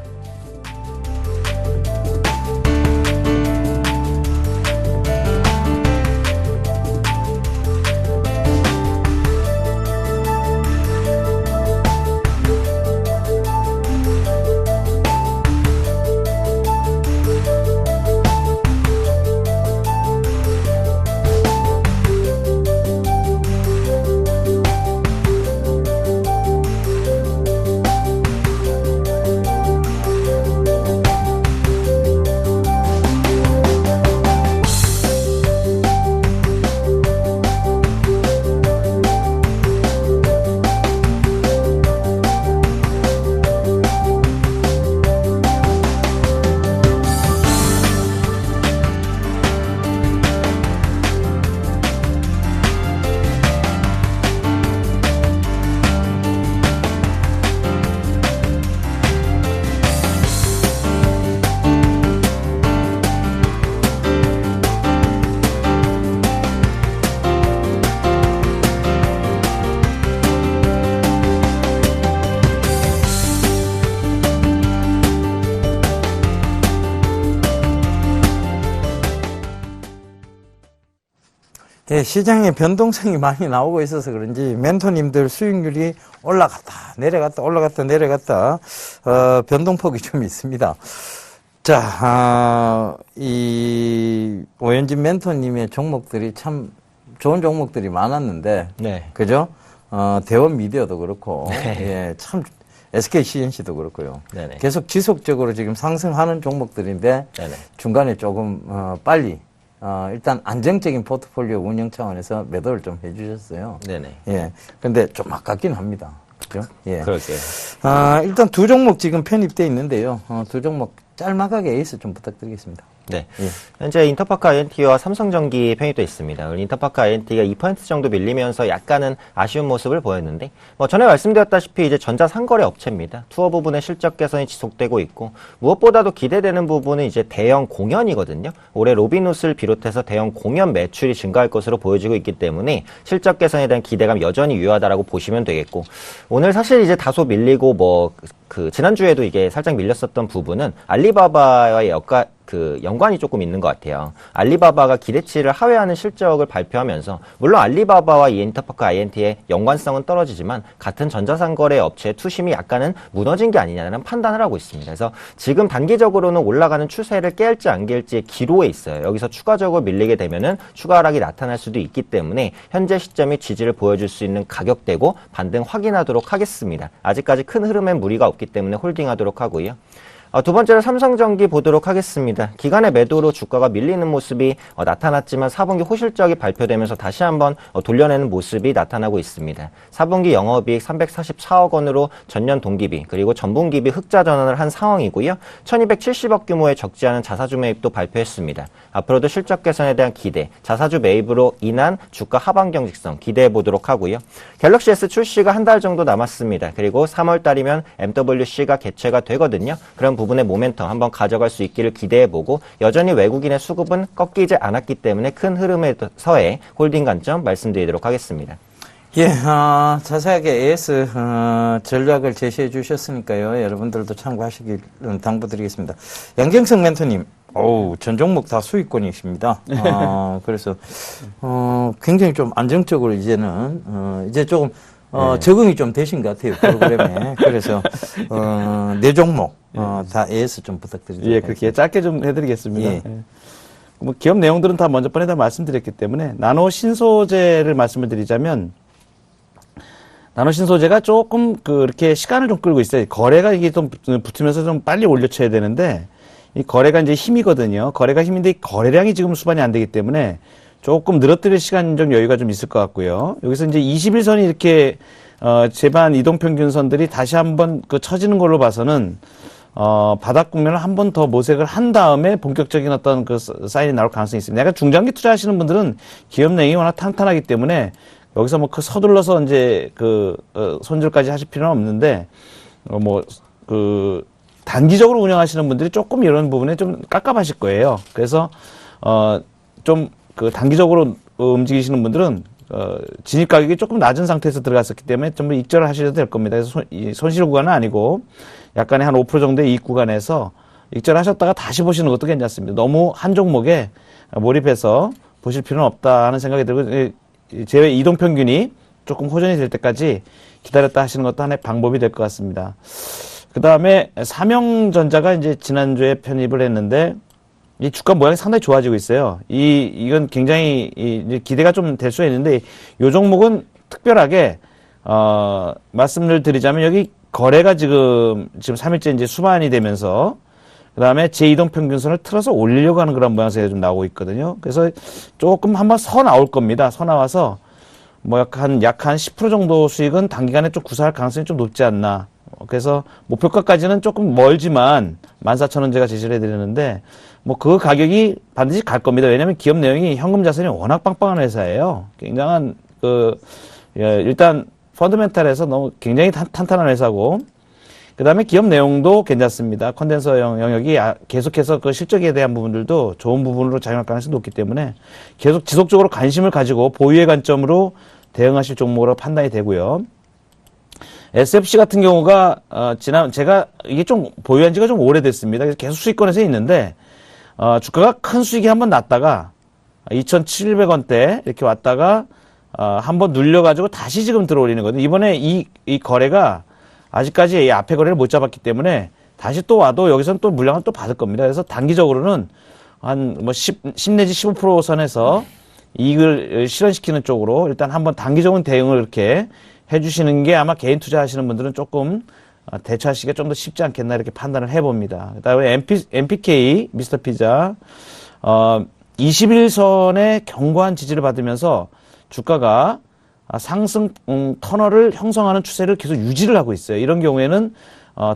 예, 시장에 변동성이 많이 나오고 있어서 그런지 멘토님들 수익률이 올라갔다 내려갔다 변동폭이 좀 있습니다. 자, 이 오현진 멘토님의 종목들이 참 좋은 종목들이 많았는데, 네. 그죠? 대원 미디어도 그렇고, 네. 예, 참 SK CNC도 그렇고요. 네네. 계속 지속적으로 지금 상승하는 종목들인데 네네. 중간에 조금 빨리 일단 안정적인 포트폴리오 운영 차원에서 매도를 좀 해주셨어요. 네네. 예, 근데 좀 아깝긴 합니다. 그죠? 예. 그럴게요. 일단 두 종목 지금 편입돼 있는데요. 두 종목 짤막하게 에이스 좀 부탁드리겠습니다. 네. 예. 현재 인터파크 INT와 삼성전기 편입돼 있습니다. 인터파크 INT가 2% 정도 밀리면서 약간은 아쉬운 모습을 보였는데, 전에 말씀드렸다시피 이제 전자상거래 업체입니다. 투어 부분의 실적 개선이 지속되고 있고, 무엇보다도 기대되는 부분은 이제 대형 공연이거든요. 올해 로빈훗을 비롯해서 대형 공연 매출이 증가할 것으로 보여지고 있기 때문에 실적 개선에 대한 기대감 여전히 유효하다라고 보시면 되겠고, 오늘 사실 이제 다소 밀리고 지난주에도 이게 살짝 밀렸었던 부분은 알리바바와의 연관이 조금 있는 것 같아요. 알리바바가 기대치를 하회하는 실적을 발표하면서, 물론 알리바바와 이 인터파크 INT의 연관성은 떨어지지만 같은 전자상거래 업체의 투심이 약간은 무너진 게 아니냐는 판단을 하고 있습니다. 그래서 지금 단기적으로는 올라가는 추세를 깰지 안 깰지의 기로에 있어요. 여기서 추가적으로 밀리게 되면은 추가 하락이 나타날 수도 있기 때문에 현재 시점이 지지를 보여줄 수 있는 가격대고 반등 확인하도록 하겠습니다. 아직까지 큰 흐름엔 무리가 없기 때문에 홀딩하도록 하고요. 두 번째로 삼성전기 보도록 하겠습니다. 기간의 매도로 주가가 밀리는 모습이 나타났지만 4분기 호실적이 발표되면서 다시 한번 돌려내는 모습이 나타나고 있습니다. 4분기 영업이익 344억 원으로 전년 동기비 그리고 전분기비 흑자 전환을 한 상황이고요. 1270억 규모의 적지 않은 자사주 매입도 발표했습니다. 앞으로도 실적 개선에 대한 기대, 자사주 매입으로 인한 주가 하방 경직성 기대해 보도록 하고요. 갤럭시 S 출시가 한 달 정도 남았습니다. 그리고 3월 달이면 MWC가 개최가 되거든요. 그럼 부분의 모멘텀 한번 가져갈 수 있기를 기대해보고, 여전히 외국인의 수급은 꺾이지 않았기 때문에 큰 흐름에서의 홀딩 관점 말씀드리도록 하겠습니다. 예, 자세하게 AS 전략을 제시해 주셨으니까요. 여러분들도 참고하시길 당부드리겠습니다. 양경석 멘토님, 전 종목 다 수익권이십니다. 그래서 굉장히 좀 안정적으로 이제는 이제 조금 적응이 좀 되신 것 같아요, 프로그램에. 그래서 네 종목 다 AS 좀 부탁드립니다. 예, 그렇게 짧게 좀 해드리겠습니다. 예. 예. 기업 내용들은 다 먼저 번에 다 말씀드렸기 때문에 나노 신소재를 말씀을 드리자면, 나노 신소재가 조금 그렇게 시간을 좀 끌고 있어요. 거래가 이게 좀 붙으면서 좀 빨리 올려쳐야 되는데, 이 거래가 이제 힘이거든요. 거래가 힘인데 거래량이 지금 수반이 안 되기 때문에 조금 늘어뜨릴 시간적 여유가 좀 있을 것 같고요. 여기서 이제 21선이 이렇게 제반 이동평균선들이 다시 한번 처지는 걸로 봐서는 바닥 국면을 한 번 더 모색을 한 다음에 본격적인 어떤 사인이 나올 가능성이 있습니다. 약간 중장기 투자하시는 분들은 기업 내용이 워낙 탄탄하기 때문에 여기서 뭐 그 서둘러서 이제 손절까지 하실 필요는 없는데, 단기적으로 운영하시는 분들이 조금 이런 부분에 좀 깝깝하실 거예요. 그래서, 단기적으로 움직이시는 분들은, 진입 가격이 조금 낮은 상태에서 들어갔었기 때문에 좀 익절을 하셔도 될 겁니다. 그래서 손실 구간은 아니고, 약간의 한 5% 정도의 이익 구간에서 익절하셨다가 다시 보시는 것도 괜찮습니다. 너무 한 종목에 몰입해서 보실 필요는 없다 하는 생각이 들고, 제외 이동평균이 조금 호전이 될 때까지 기다렸다 하시는 것도 하나의 방법이 될 것 같습니다. 그 다음에 삼형전자가 이제 지난주에 편입을 했는데, 이 주가 모양이 상당히 좋아지고 있어요. 이건 굉장히 이제 기대가 좀 될 수가 있는데, 이 종목은 특별하게, 말씀을 드리자면 여기 거래가 지금 3일째 이제 수반이 되면서, 그 다음에 제2동평균선을 틀어서 올리려고 하는 그런 모양새가 좀 나오고 있거든요. 그래서 조금 한번 서 나올 겁니다. 서 나와서 뭐 약간 10% 정도 수익은 단기간에 좀 구사할 가능성이 좀 높지 않나. 그래서 목표가까지는 조금 멀지만 14,000원 제가 제시를 해드리는데, 뭐 그 가격이 반드시 갈 겁니다. 왜냐하면 기업 내용이 현금 자산이 워낙 빵빵한 회사예요. 굉장한 일단 펀더멘탈에서 너무 굉장히 탄탄한 회사고, 그 다음에 기업 내용도 괜찮습니다. 컨덴서 영역이 계속해서 그 실적에 대한 부분들도 좋은 부분으로 작용할 가능성이 높기 때문에 계속 지속적으로 관심을 가지고 보유의 관점으로 대응하실 종목으로 판단이 되고요. SFC 같은 경우가 제가 이게 좀 보유한 지가 좀 오래됐습니다. 그래서 계속 수익권에서 있는데, 주가가 큰 수익이 한번 났다가 2,700원대 이렇게 왔다가 한번 눌려가지고 다시 지금 들어올리는 거거든요. 이번에 이 거래가 아직까지 이 앞에 거래를 못 잡았기 때문에 다시 또 와도 여기서는 또 물량을 또 받을 겁니다. 그래서 단기적으로는 한 10 내지 15% 선에서 이익을 실현시키는 쪽으로 일단 한번 단기적인 대응을 이렇게 해주시는 게 아마 개인 투자하시는 분들은 조금 대처하시기가 좀 더 쉽지 않겠나 이렇게 판단을 해봅니다. 그 다음에 MPK, 미스터 피자, 21선의 견고한 지지를 받으면서 주가가 상승 터널을 형성하는 추세를 계속 유지를 하고 있어요. 이런 경우에는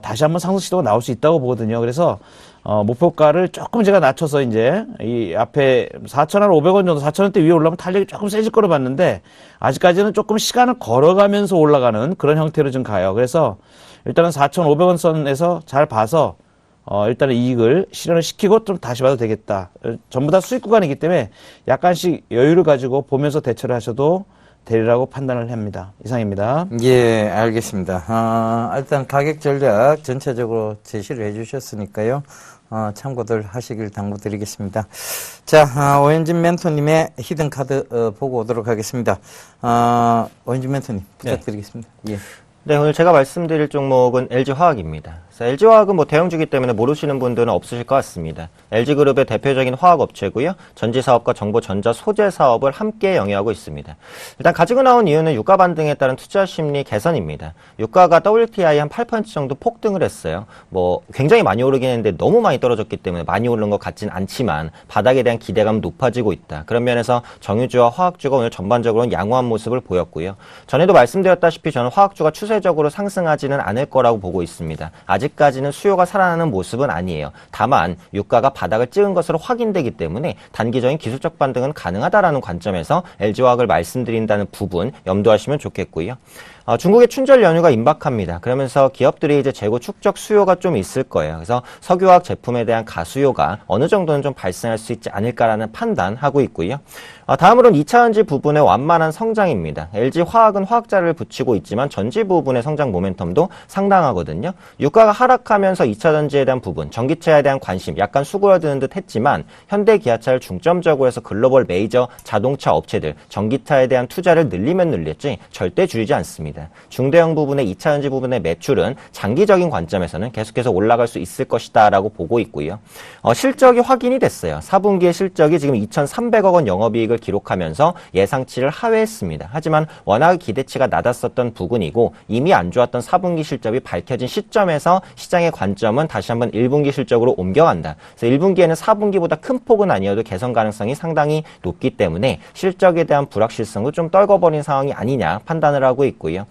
다시 한번 상승 시도가 나올 수 있다고 보거든요. 그래서 목표가를 조금 제가 낮춰서 이제 이 앞에 4,500원 정도, 4,000원대 위에 올라오면 탄력이 조금 세질 거로 봤는데, 아직까지는 조금 시간을 걸어가면서 올라가는 그런 형태로 좀 가요. 그래서 일단은 4,500원 선에서 잘 봐서 일단은 이익을 실현을 시키고 좀 다시 봐도 되겠다. 전부 다 수익 구간이기 때문에 약간씩 여유를 가지고 보면서 대처를 하셔도 되리라고 판단을 합니다. 이상입니다. 예, 알겠습니다. 일단 가격 전략 전체적으로 제시를 해주셨으니까요. 참고들 하시길 당부드리겠습니다. 자, 오현진 멘토님의 히든카드 보고 오도록 하겠습니다. 오현진 멘토님 부탁드리겠습니다. 예. 네, 오늘 제가 말씀드릴 종목은 LG화학입니다. LG화학은 뭐 대형주기 때문에 모르시는 분들은 없으실 것 같습니다. LG그룹의 대표적인 화학업체고요. 전지사업과 정보전자 소재 사업을 함께 영위하고 있습니다. 일단 가지고 나온 이유는 유가 반등에 따른 투자 심리 개선입니다. 유가가 WTI 한 8% 정도 폭등을 했어요. 뭐 굉장히 많이 오르긴 했는데 너무 많이 떨어졌기 때문에 많이 오른 것 같진 않지만 바닥에 대한 기대감 높아지고 있다. 그런 면에서 정유주와 화학주가 오늘 전반적으로는 양호한 모습을 보였고요. 전에도 말씀드렸다시피 저는 화학주가 추세적으로 상승하지는 않을 거라고 보고 있습니다. 아직까지는 수요가 살아나는 모습은 아니에요. 다만 유가가 바닥을 찍은 것으로 확인되기 때문에 단기적인 기술적 반등은 가능하다라는 관점에서 LG화학을 말씀드린다는 부분 염두하시면 좋겠고요. 중국의 춘절 연휴가 임박합니다. 그러면서 기업들이 이제 재고 축적 수요가 좀 있을 거예요. 그래서 석유화학 제품에 대한 가수요가 어느 정도는 좀 발생할 수 있지 않을까라는 판단하고 있고요. 다음으로는 2차전지 부분의 완만한 성장입니다. LG화학은 화학자를 붙이고 있지만 전지 부분의 성장 모멘텀도 상당하거든요. 유가가 하락하면서 2차전지에 대한 부분, 전기차에 대한 관심 약간 수그러드는 듯 했지만 현대 기아차를 중점적으로 해서 글로벌 메이저 자동차 업체들 전기차에 대한 투자를 늘리면 늘렸지 절대 줄이지 않습니다. 중대형 부분의 2차전지 부분의 매출은 장기적인 관점에서는 계속해서 올라갈 수 있을 것이다 라고 보고 있고요. 실적이 확인이 됐어요. 4분기의 실적이 지금 2,300억 원 영업이익을 기록하면서 예상치를 하회했습니다. 하지만 워낙 기대치가 낮았었던 부분이고 이미 안 좋았던 4분기 실적이 밝혀진 시점에서 시장의 관점은 다시 한번 1분기 실적으로 옮겨간다. 그래서 1분기에는 4분기보다 큰 폭은 아니어도 개선 가능성이 상당히 높기 때문에 실적에 대한 불확실성도 좀 떨궈버린 상황이 아니냐 판단을 하고 있고요.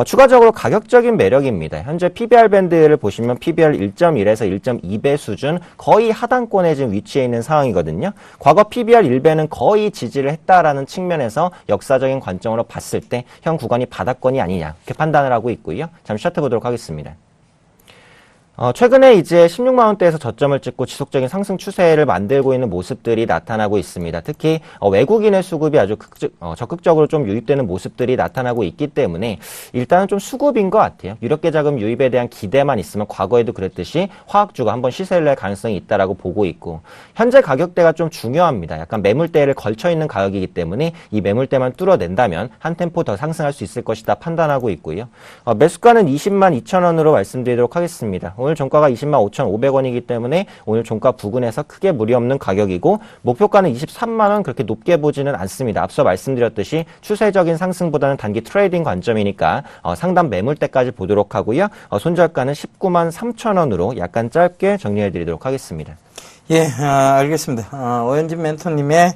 추가적으로 가격적인 매력입니다. 현재 PBR 밴드를 보시면 PBR 1.1에서 1.2배 수준 거의 하단권에 지금 위치해 있는 상황이거든요. 과거 PBR 1배는 거의 지지를 했다라는 측면에서 역사적인 관점으로 봤을 때 현 구간이 바닥권이 아니냐 이렇게 판단을 하고 있고요. 잠시 차트 보도록 하겠습니다. 최근에 이제 16만 원대에서 저점을 찍고 지속적인 상승 추세를 만들고 있는 모습들이 나타나고 있습니다. 특히 외국인의 수급이 아주 적극적으로 좀 유입되는 모습들이 나타나고 있기 때문에 일단은 좀 수급인 것 같아요. 유력계 자금 유입에 대한 기대만 있으면 과거에도 그랬듯이 화학주가 한번 시세를 낼 가능성이 있다라고 보고 있고, 현재 가격대가 좀 중요합니다. 약간 매물대를 걸쳐 있는 가격이기 때문에 이 매물대만 뚫어낸다면 한 템포 더 상승할 수 있을 것이다 판단하고 있고요. 매수가는 20만 2천 원으로 말씀드리도록 하겠습니다. 오늘 종가가 20만 5,500원이기 때문에 오늘 종가 부근에서 크게 무리 없는 가격이고, 목표가는 23만 원 그렇게 높게 보지는 않습니다. 앞서 말씀드렸듯이 추세적인 상승보다는 단기 트레이딩 관점이니까 상단 매물대까지 보도록 하고요. 손절가는 19만 3천 원으로 약간 짧게 정리해드리도록 하겠습니다. 예, 알겠습니다. 오현진 멘토님의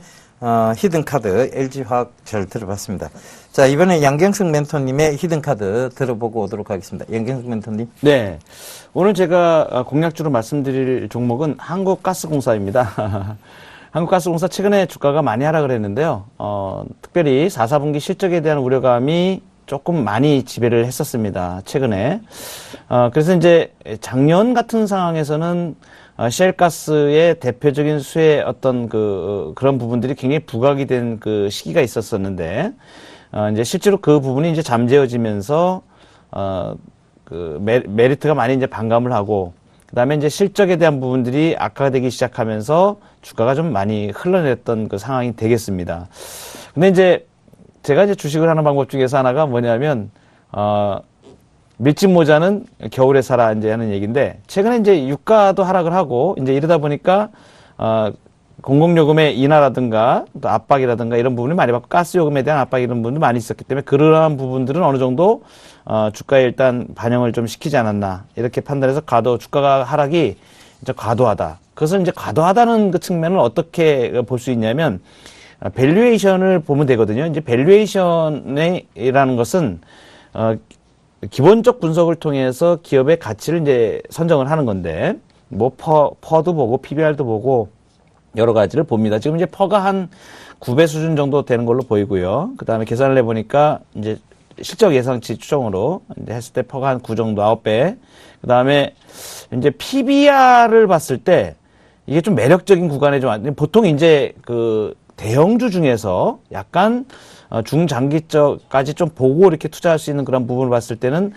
히든카드 LG화학 잘 들어봤습니다. 자, 이번에 양경석 멘토님의 히든카드 들어보고 오도록 하겠습니다. 양경석 멘토님. 네. 오늘 제가 공략주로 말씀드릴 종목은 한국가스공사입니다. 한국가스공사 최근에 주가가 많이 하락을 했는데요. 특별히 4, 4분기 실적에 대한 우려감이 조금 많이 지배를 했었습니다. 최근에. 그래서 이제 작년 같은 상황에서는 셰일가스의 대표적인 수의 어떤 그런 부분들이 굉장히 부각이 된 그 시기가 있었었는데, 이제 실제로 그 부분이 이제 잠재워지면서, 메리트가 많이 이제 반감을 하고, 그 다음에 이제 실적에 대한 부분들이 악화가 되기 시작하면서 주가가 좀 많이 흘러냈던 그 상황이 되겠습니다. 근데 이제 제가 이제 주식을 하는 방법 중에서 하나가 뭐냐면, 밀짚 모자는 겨울에 사라 이제 하는 얘기인데, 최근에 이제 유가도 하락을 하고 이제 이러다 보니까 공공요금의 인하라든가 또 압박이라든가 이런 부분이 많이 받고, 가스 요금에 대한 압박 이런 부분도 많이 있었기 때문에 그러한 부분들은 어느 정도 주가에 일단 반영을 좀 시키지 않았나 이렇게 판단해서 주가가 하락이 이제 과도하다. 그것을 이제 과도하다는 그 측면을 어떻게 볼 수 있냐면, 밸류에이션을 보면 되거든요. 이제 밸류에이션이라는 것은 기본적 분석을 통해서 기업의 가치를 이제 선정을 하는 건데, 뭐 퍼도 보고 PBR도 보고 여러 가지를 봅니다. 지금 이제 퍼가 한 9배 수준 정도 되는 걸로 보이고요. 그 다음에 계산을 해보니까 이제 실적 예상치 추정으로 이제 했을 때 퍼가 한 9 정도, 9배. 그 다음에 이제 PBR을 봤을 때 이게 좀 매력적인 구간에 좀, 보통 이제 그 대형주 중에서 약간 중장기적까지 좀 보고 이렇게 투자할 수 있는 그런 부분을 봤을 때는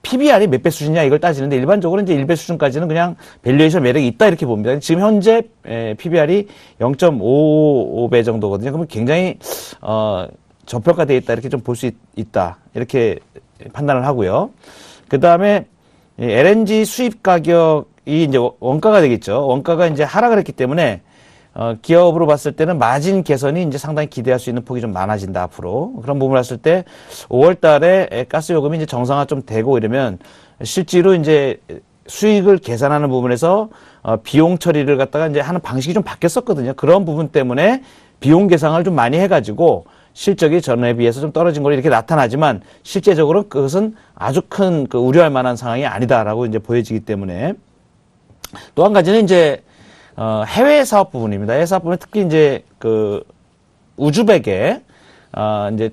PBR이 몇 배 수준이냐 이걸 따지는데, 일반적으로 이제 1배 수준까지는 그냥 밸류에이션 매력이 있다 이렇게 봅니다. 지금 현재 PBR이 0.55배 정도거든요. 그러면 굉장히 저평가되어 있다 이렇게 좀 볼 수 있다 이렇게 판단을 하고요. 그 다음에 LNG 수입 가격이 이제 원가가 되겠죠. 원가가 이제 하락을 했기 때문에 기업으로 봤을 때는 마진 개선이 이제 상당히 기대할 수 있는 폭이 좀 많아진다, 앞으로. 그런 부분을 봤을 때 5월 달에 가스 요금이 이제 정상화 좀 되고 이러면 실제로 이제 수익을 계산하는 부분에서 비용 처리를 갖다가 이제 하는 방식이 좀 바뀌었었거든요. 그런 부분 때문에 비용 계상을 좀 많이 해가지고 실적이 전에 비해서 좀 떨어진 걸로 이렇게 나타나지만, 실제적으로 그것은 아주 큰 우려할 만한 상황이 아니다라고 이제 보여지기 때문에. 또 한 가지는 이제 해외 사업 부분입니다. 해외 사업 부분 특히 이제 우즈벡에 이제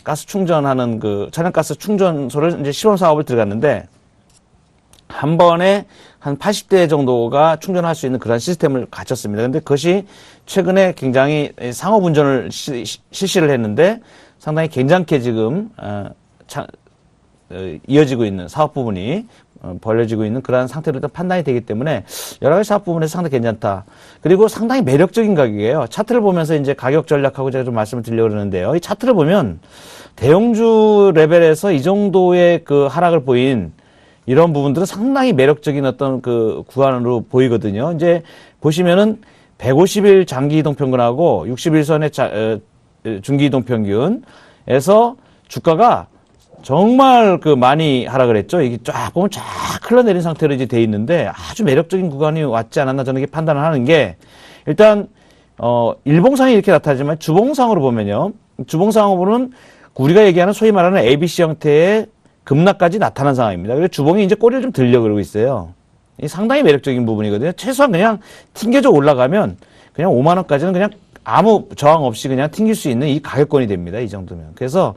가스 충전하는 천연가스 충전소를 이제 시범 사업을 들어갔는데, 한 번에 한 80대 정도가 충전할 수 있는 그런 시스템을 갖췄습니다. 근데 그것이 최근에 굉장히 상업 운전을 실시를 했는데 상당히 괜찮게 지금 이어지고 있는 사업 부분이 벌려지고 있는 그러한 상태로 일단 판단이 되기 때문에 여러 가지 사업 부분에서 상당히 괜찮다. 그리고 상당히 매력적인 가격이에요. 차트를 보면서 이제 가격 전략하고 제가 좀 말씀을 드리려고 그러는데요. 이 차트를 보면 대형주 레벨에서 이 정도의 하락을 보인 이런 부분들은 상당히 매력적인 어떤 구간으로 보이거든요. 이제 보시면은 150일 장기 이동 평균하고 61선의 중기 이동 평균에서 주가가 정말 많이 하락을 했죠. 이게 쫙 보면 쫙 흘러내린 상태로 이제 돼 있는데 아주 매력적인 구간이 왔지 않았나 저는 이렇게 판단을 하는 게, 일단 일봉상이 이렇게 나타나지만 주봉상으로 보면요. 주봉상으로 보면 우리가 얘기하는 소위 말하는 ABC 형태의 급락까지 나타난 상황입니다. 그래서 주봉이 이제 꼬리를 좀 들려 그러고 있어요. 이 상당히 매력적인 부분이거든요. 최소한 그냥 튕겨져 올라가면 그냥 5만 원까지는 그냥 아무 저항 없이 그냥 튕길 수 있는 이 가격권이 됩니다. 이 정도면. 그래서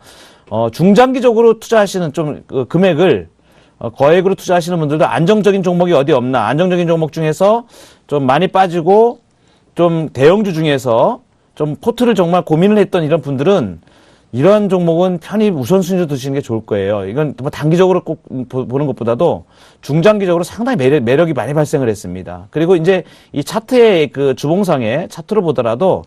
중장기적으로 투자하시는 좀 금액을 거액으로 투자하시는 분들도 안정적인 종목이 어디 없나, 안정적인 종목 중에서 좀 많이 빠지고 좀 대형주 중에서 좀 포트를 정말 고민을 했던 이런 분들은 이러한 종목은 편히 우선순위로 드시는 게 좋을 거예요. 이건 뭐 단기적으로 꼭 보는 것보다도 중장기적으로 상당히 매력이 많이 발생을 했습니다. 그리고 이제 이 차트의 그 주봉상의 차트로 보더라도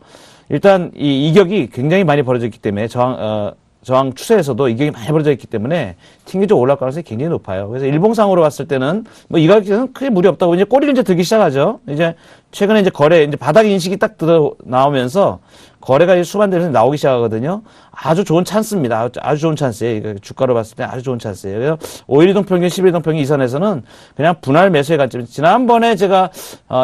일단 이 이격이 굉장히 많이 벌어졌기 때문에 저항 추세에서도 이격이 많이 벌어져 있기 때문에 튕겨져 올라갈 가능성이 굉장히 높아요. 그래서 일봉상으로 봤을 때는 뭐 이 가격은 크게 무리 없다고 이제 꼬리를 이제 들기 시작하죠. 이제 최근에 이제 이제 바닥 인식이 딱 나오면서 거래가 이제 수만 대에서 나오기 시작하거든요. 아주 좋은 찬스입니다. 아주 좋은 찬스예요. 주가로 봤을 때 아주 좋은 찬스예요. 그래서 5일 이동 평균, 10일 이동 평균 이선에서는 그냥 분할 매수의 관점. 지난번에 제가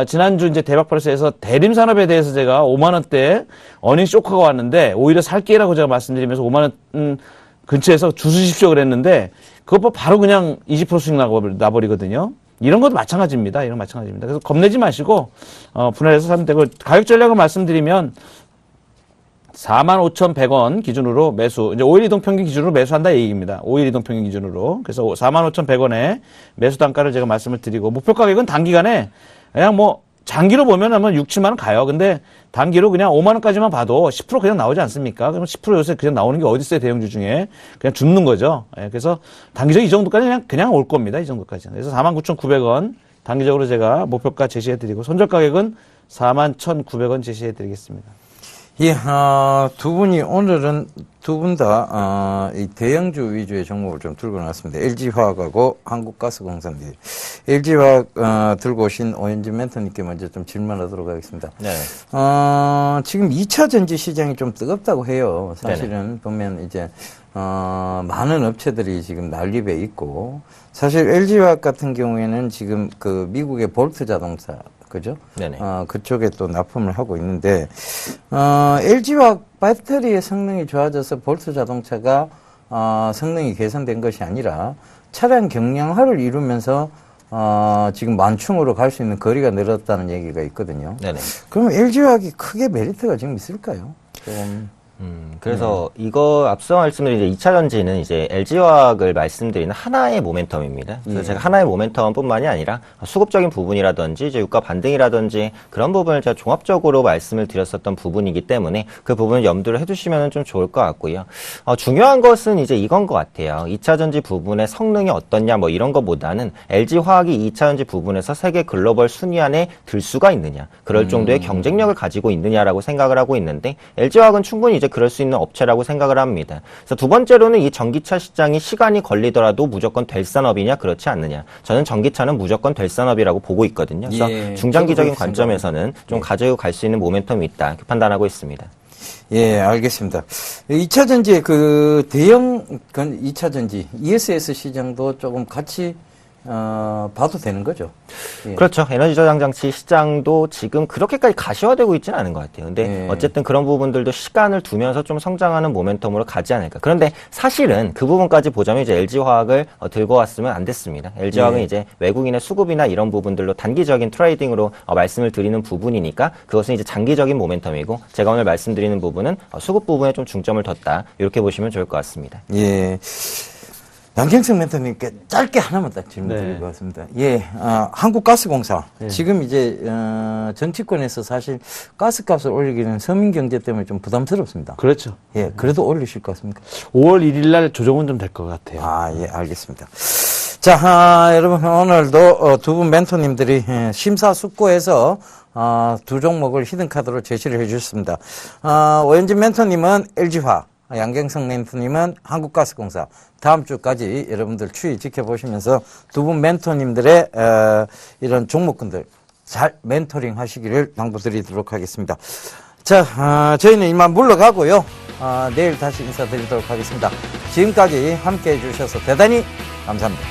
지난주 이제 대박펄스에서 대림산업에 대해서 제가 5만 원대 어닝 쇼크가 왔는데 오히려 살 기회라고 제가 말씀드리면서 5만 원 근처에서 주수십시오 그랬는데 그것 바로 그냥 20% 수익 나버리거든요. 이런 것도 마찬가지입니다. 이런 마찬가지입니다. 그래서 겁내지 마시고 분할해서 사면 되고 가격 전략을 말씀드리면 45,100원 기준으로 매수, 이제 5일 이동 평균 기준으로 매수한다 얘기입니다. 5일 이동 평균 기준으로. 그래서 45,100원에 매수 단가를 제가 말씀을 드리고, 목표 가격은 단기간에 그냥 뭐 장기로 보면 아마 6, 7만 원 가요. 근데 단기로 그냥 5만 원까지만 봐도 10% 그냥 나오지 않습니까? 그럼 10% 요새 그냥 나오는 게 어디 있어요? 대형주 중에. 그냥 줍는 거죠. 예, 그래서 단기적으로 이 정도까지 그냥 올 겁니다. 이 정도까지. 그래서 49,900원 단기적으로 제가 목표가 제시해 드리고, 손절 가격은 41,900원 제시해 드리겠습니다. 예, 두 분이 오늘은 두 분 다, 이 대형주 위주의 종목을 좀 들고 나왔습니다. LG화학하고 한국가스공사인데, LG화학, 들고 오신 오현진 멘토님께 먼저 좀 질문하도록 하겠습니다. 네. 지금 2차 전지 시장이 좀 뜨겁다고 해요. 사실은 네네. 보면 이제, 많은 업체들이 지금 난립에 있고, 사실 LG화학 같은 경우에는 지금 그 미국의 볼트 자동차, 그죠? 네네. 그쪽에 또 납품을 하고 있는데, LG화학 배터리의 성능이 좋아져서 볼트 자동차가, 성능이 개선된 것이 아니라 차량 경량화를 이루면서, 지금 만충으로 갈 수 있는 거리가 늘었다는 얘기가 있거든요. 네네. 그럼 LG화학이 크게 메리트가 지금 있을까요? 좀. 그래서 이거 앞서 말씀드린 이제 2차 전지는 이제 LG화학을 말씀드리는 하나의 모멘텀입니다. 그래서 제가 하나의 모멘텀뿐만이 아니라 수급적인 부분이라든지 이제 유가 반등이라든지 그런 부분을 제가 종합적으로 말씀을 드렸었던 부분이기 때문에 그 부분을 염두를 해두시면 좀 좋을 것 같고요. 중요한 것은 이제 이건 것 같아요. 2차 전지 부분의 성능이 어떻냐 뭐 이런 것보다는 LG화학이 2차 전지 부분에서 세계 글로벌 순위 안에 들 수가 있느냐, 그럴 정도의 경쟁력을 가지고 있느냐라고 생각을 하고 있는데 LG화학은 충분히 이제 그럴 수 있는 업체라고 생각을 합니다. 그래서 두 번째로는 이 전기차 시장이 시간이 걸리더라도 무조건 될 산업이냐 그렇지 않느냐. 저는 전기차는 무조건 될 산업이라고 보고 있거든요. 그래서 예, 중장기적인 관점에서는 좀 가지고 갈 수 있는 모멘텀이 있다 이렇게 판단하고 있습니다. 예, 알겠습니다. 2차 전지의 그 대형 2차 전지 ESS 시장도 조금 같이 봐도 되는 거죠. 예. 그렇죠. 에너지 저장 장치 시장도 지금 그렇게까지 가시화되고 있지는 않은 것 같아요. 근데 예. 어쨌든 그런 부분들도 시간을 두면서 좀 성장하는 모멘텀으로 가지 않을까. 그런데 사실은 그 부분까지 보자면 이제 LG화학을 들고 왔으면 안 됐습니다. LG화학은 예. 이제 외국인의 수급이나 이런 부분들로 단기적인 트레이딩으로 말씀을 드리는 부분이니까 그것은 이제 장기적인 모멘텀이고 제가 오늘 말씀드리는 부분은 수급 부분에 좀 중점을 뒀다. 이렇게 보시면 좋을 것 같습니다. 예. 양경석 멘토님께 짧게 하나만 딱 질문 드릴 것 같습니다. 예, 한국가스공사. 지금 이제, 정치권에서 사실 가스값을 올리기는 서민경제 때문에 좀 부담스럽습니다. 그렇죠. 예, 그래도 올리실 것 같습니까? 5월 1일 날 조정은 좀 될 것 같아요. 예, 알겠습니다. 자, 여러분, 오늘도 두 분 멘토님들이 심사숙고해서 두 종목을 히든카드로 제시를 해주셨습니다. 오현진 멘토님은 LG화학, 양경석 멘토님은 한국가스공사. 다음 주까지 여러분들 추이 지켜보시면서 두 분 멘토님들의 이런 종목군들 잘 멘토링 하시기를 당부드리도록 하겠습니다. 자, 저희는 이만 물러가고요. 내일 다시 인사드리도록 하겠습니다. 지금까지 함께 해주셔서 대단히 감사합니다.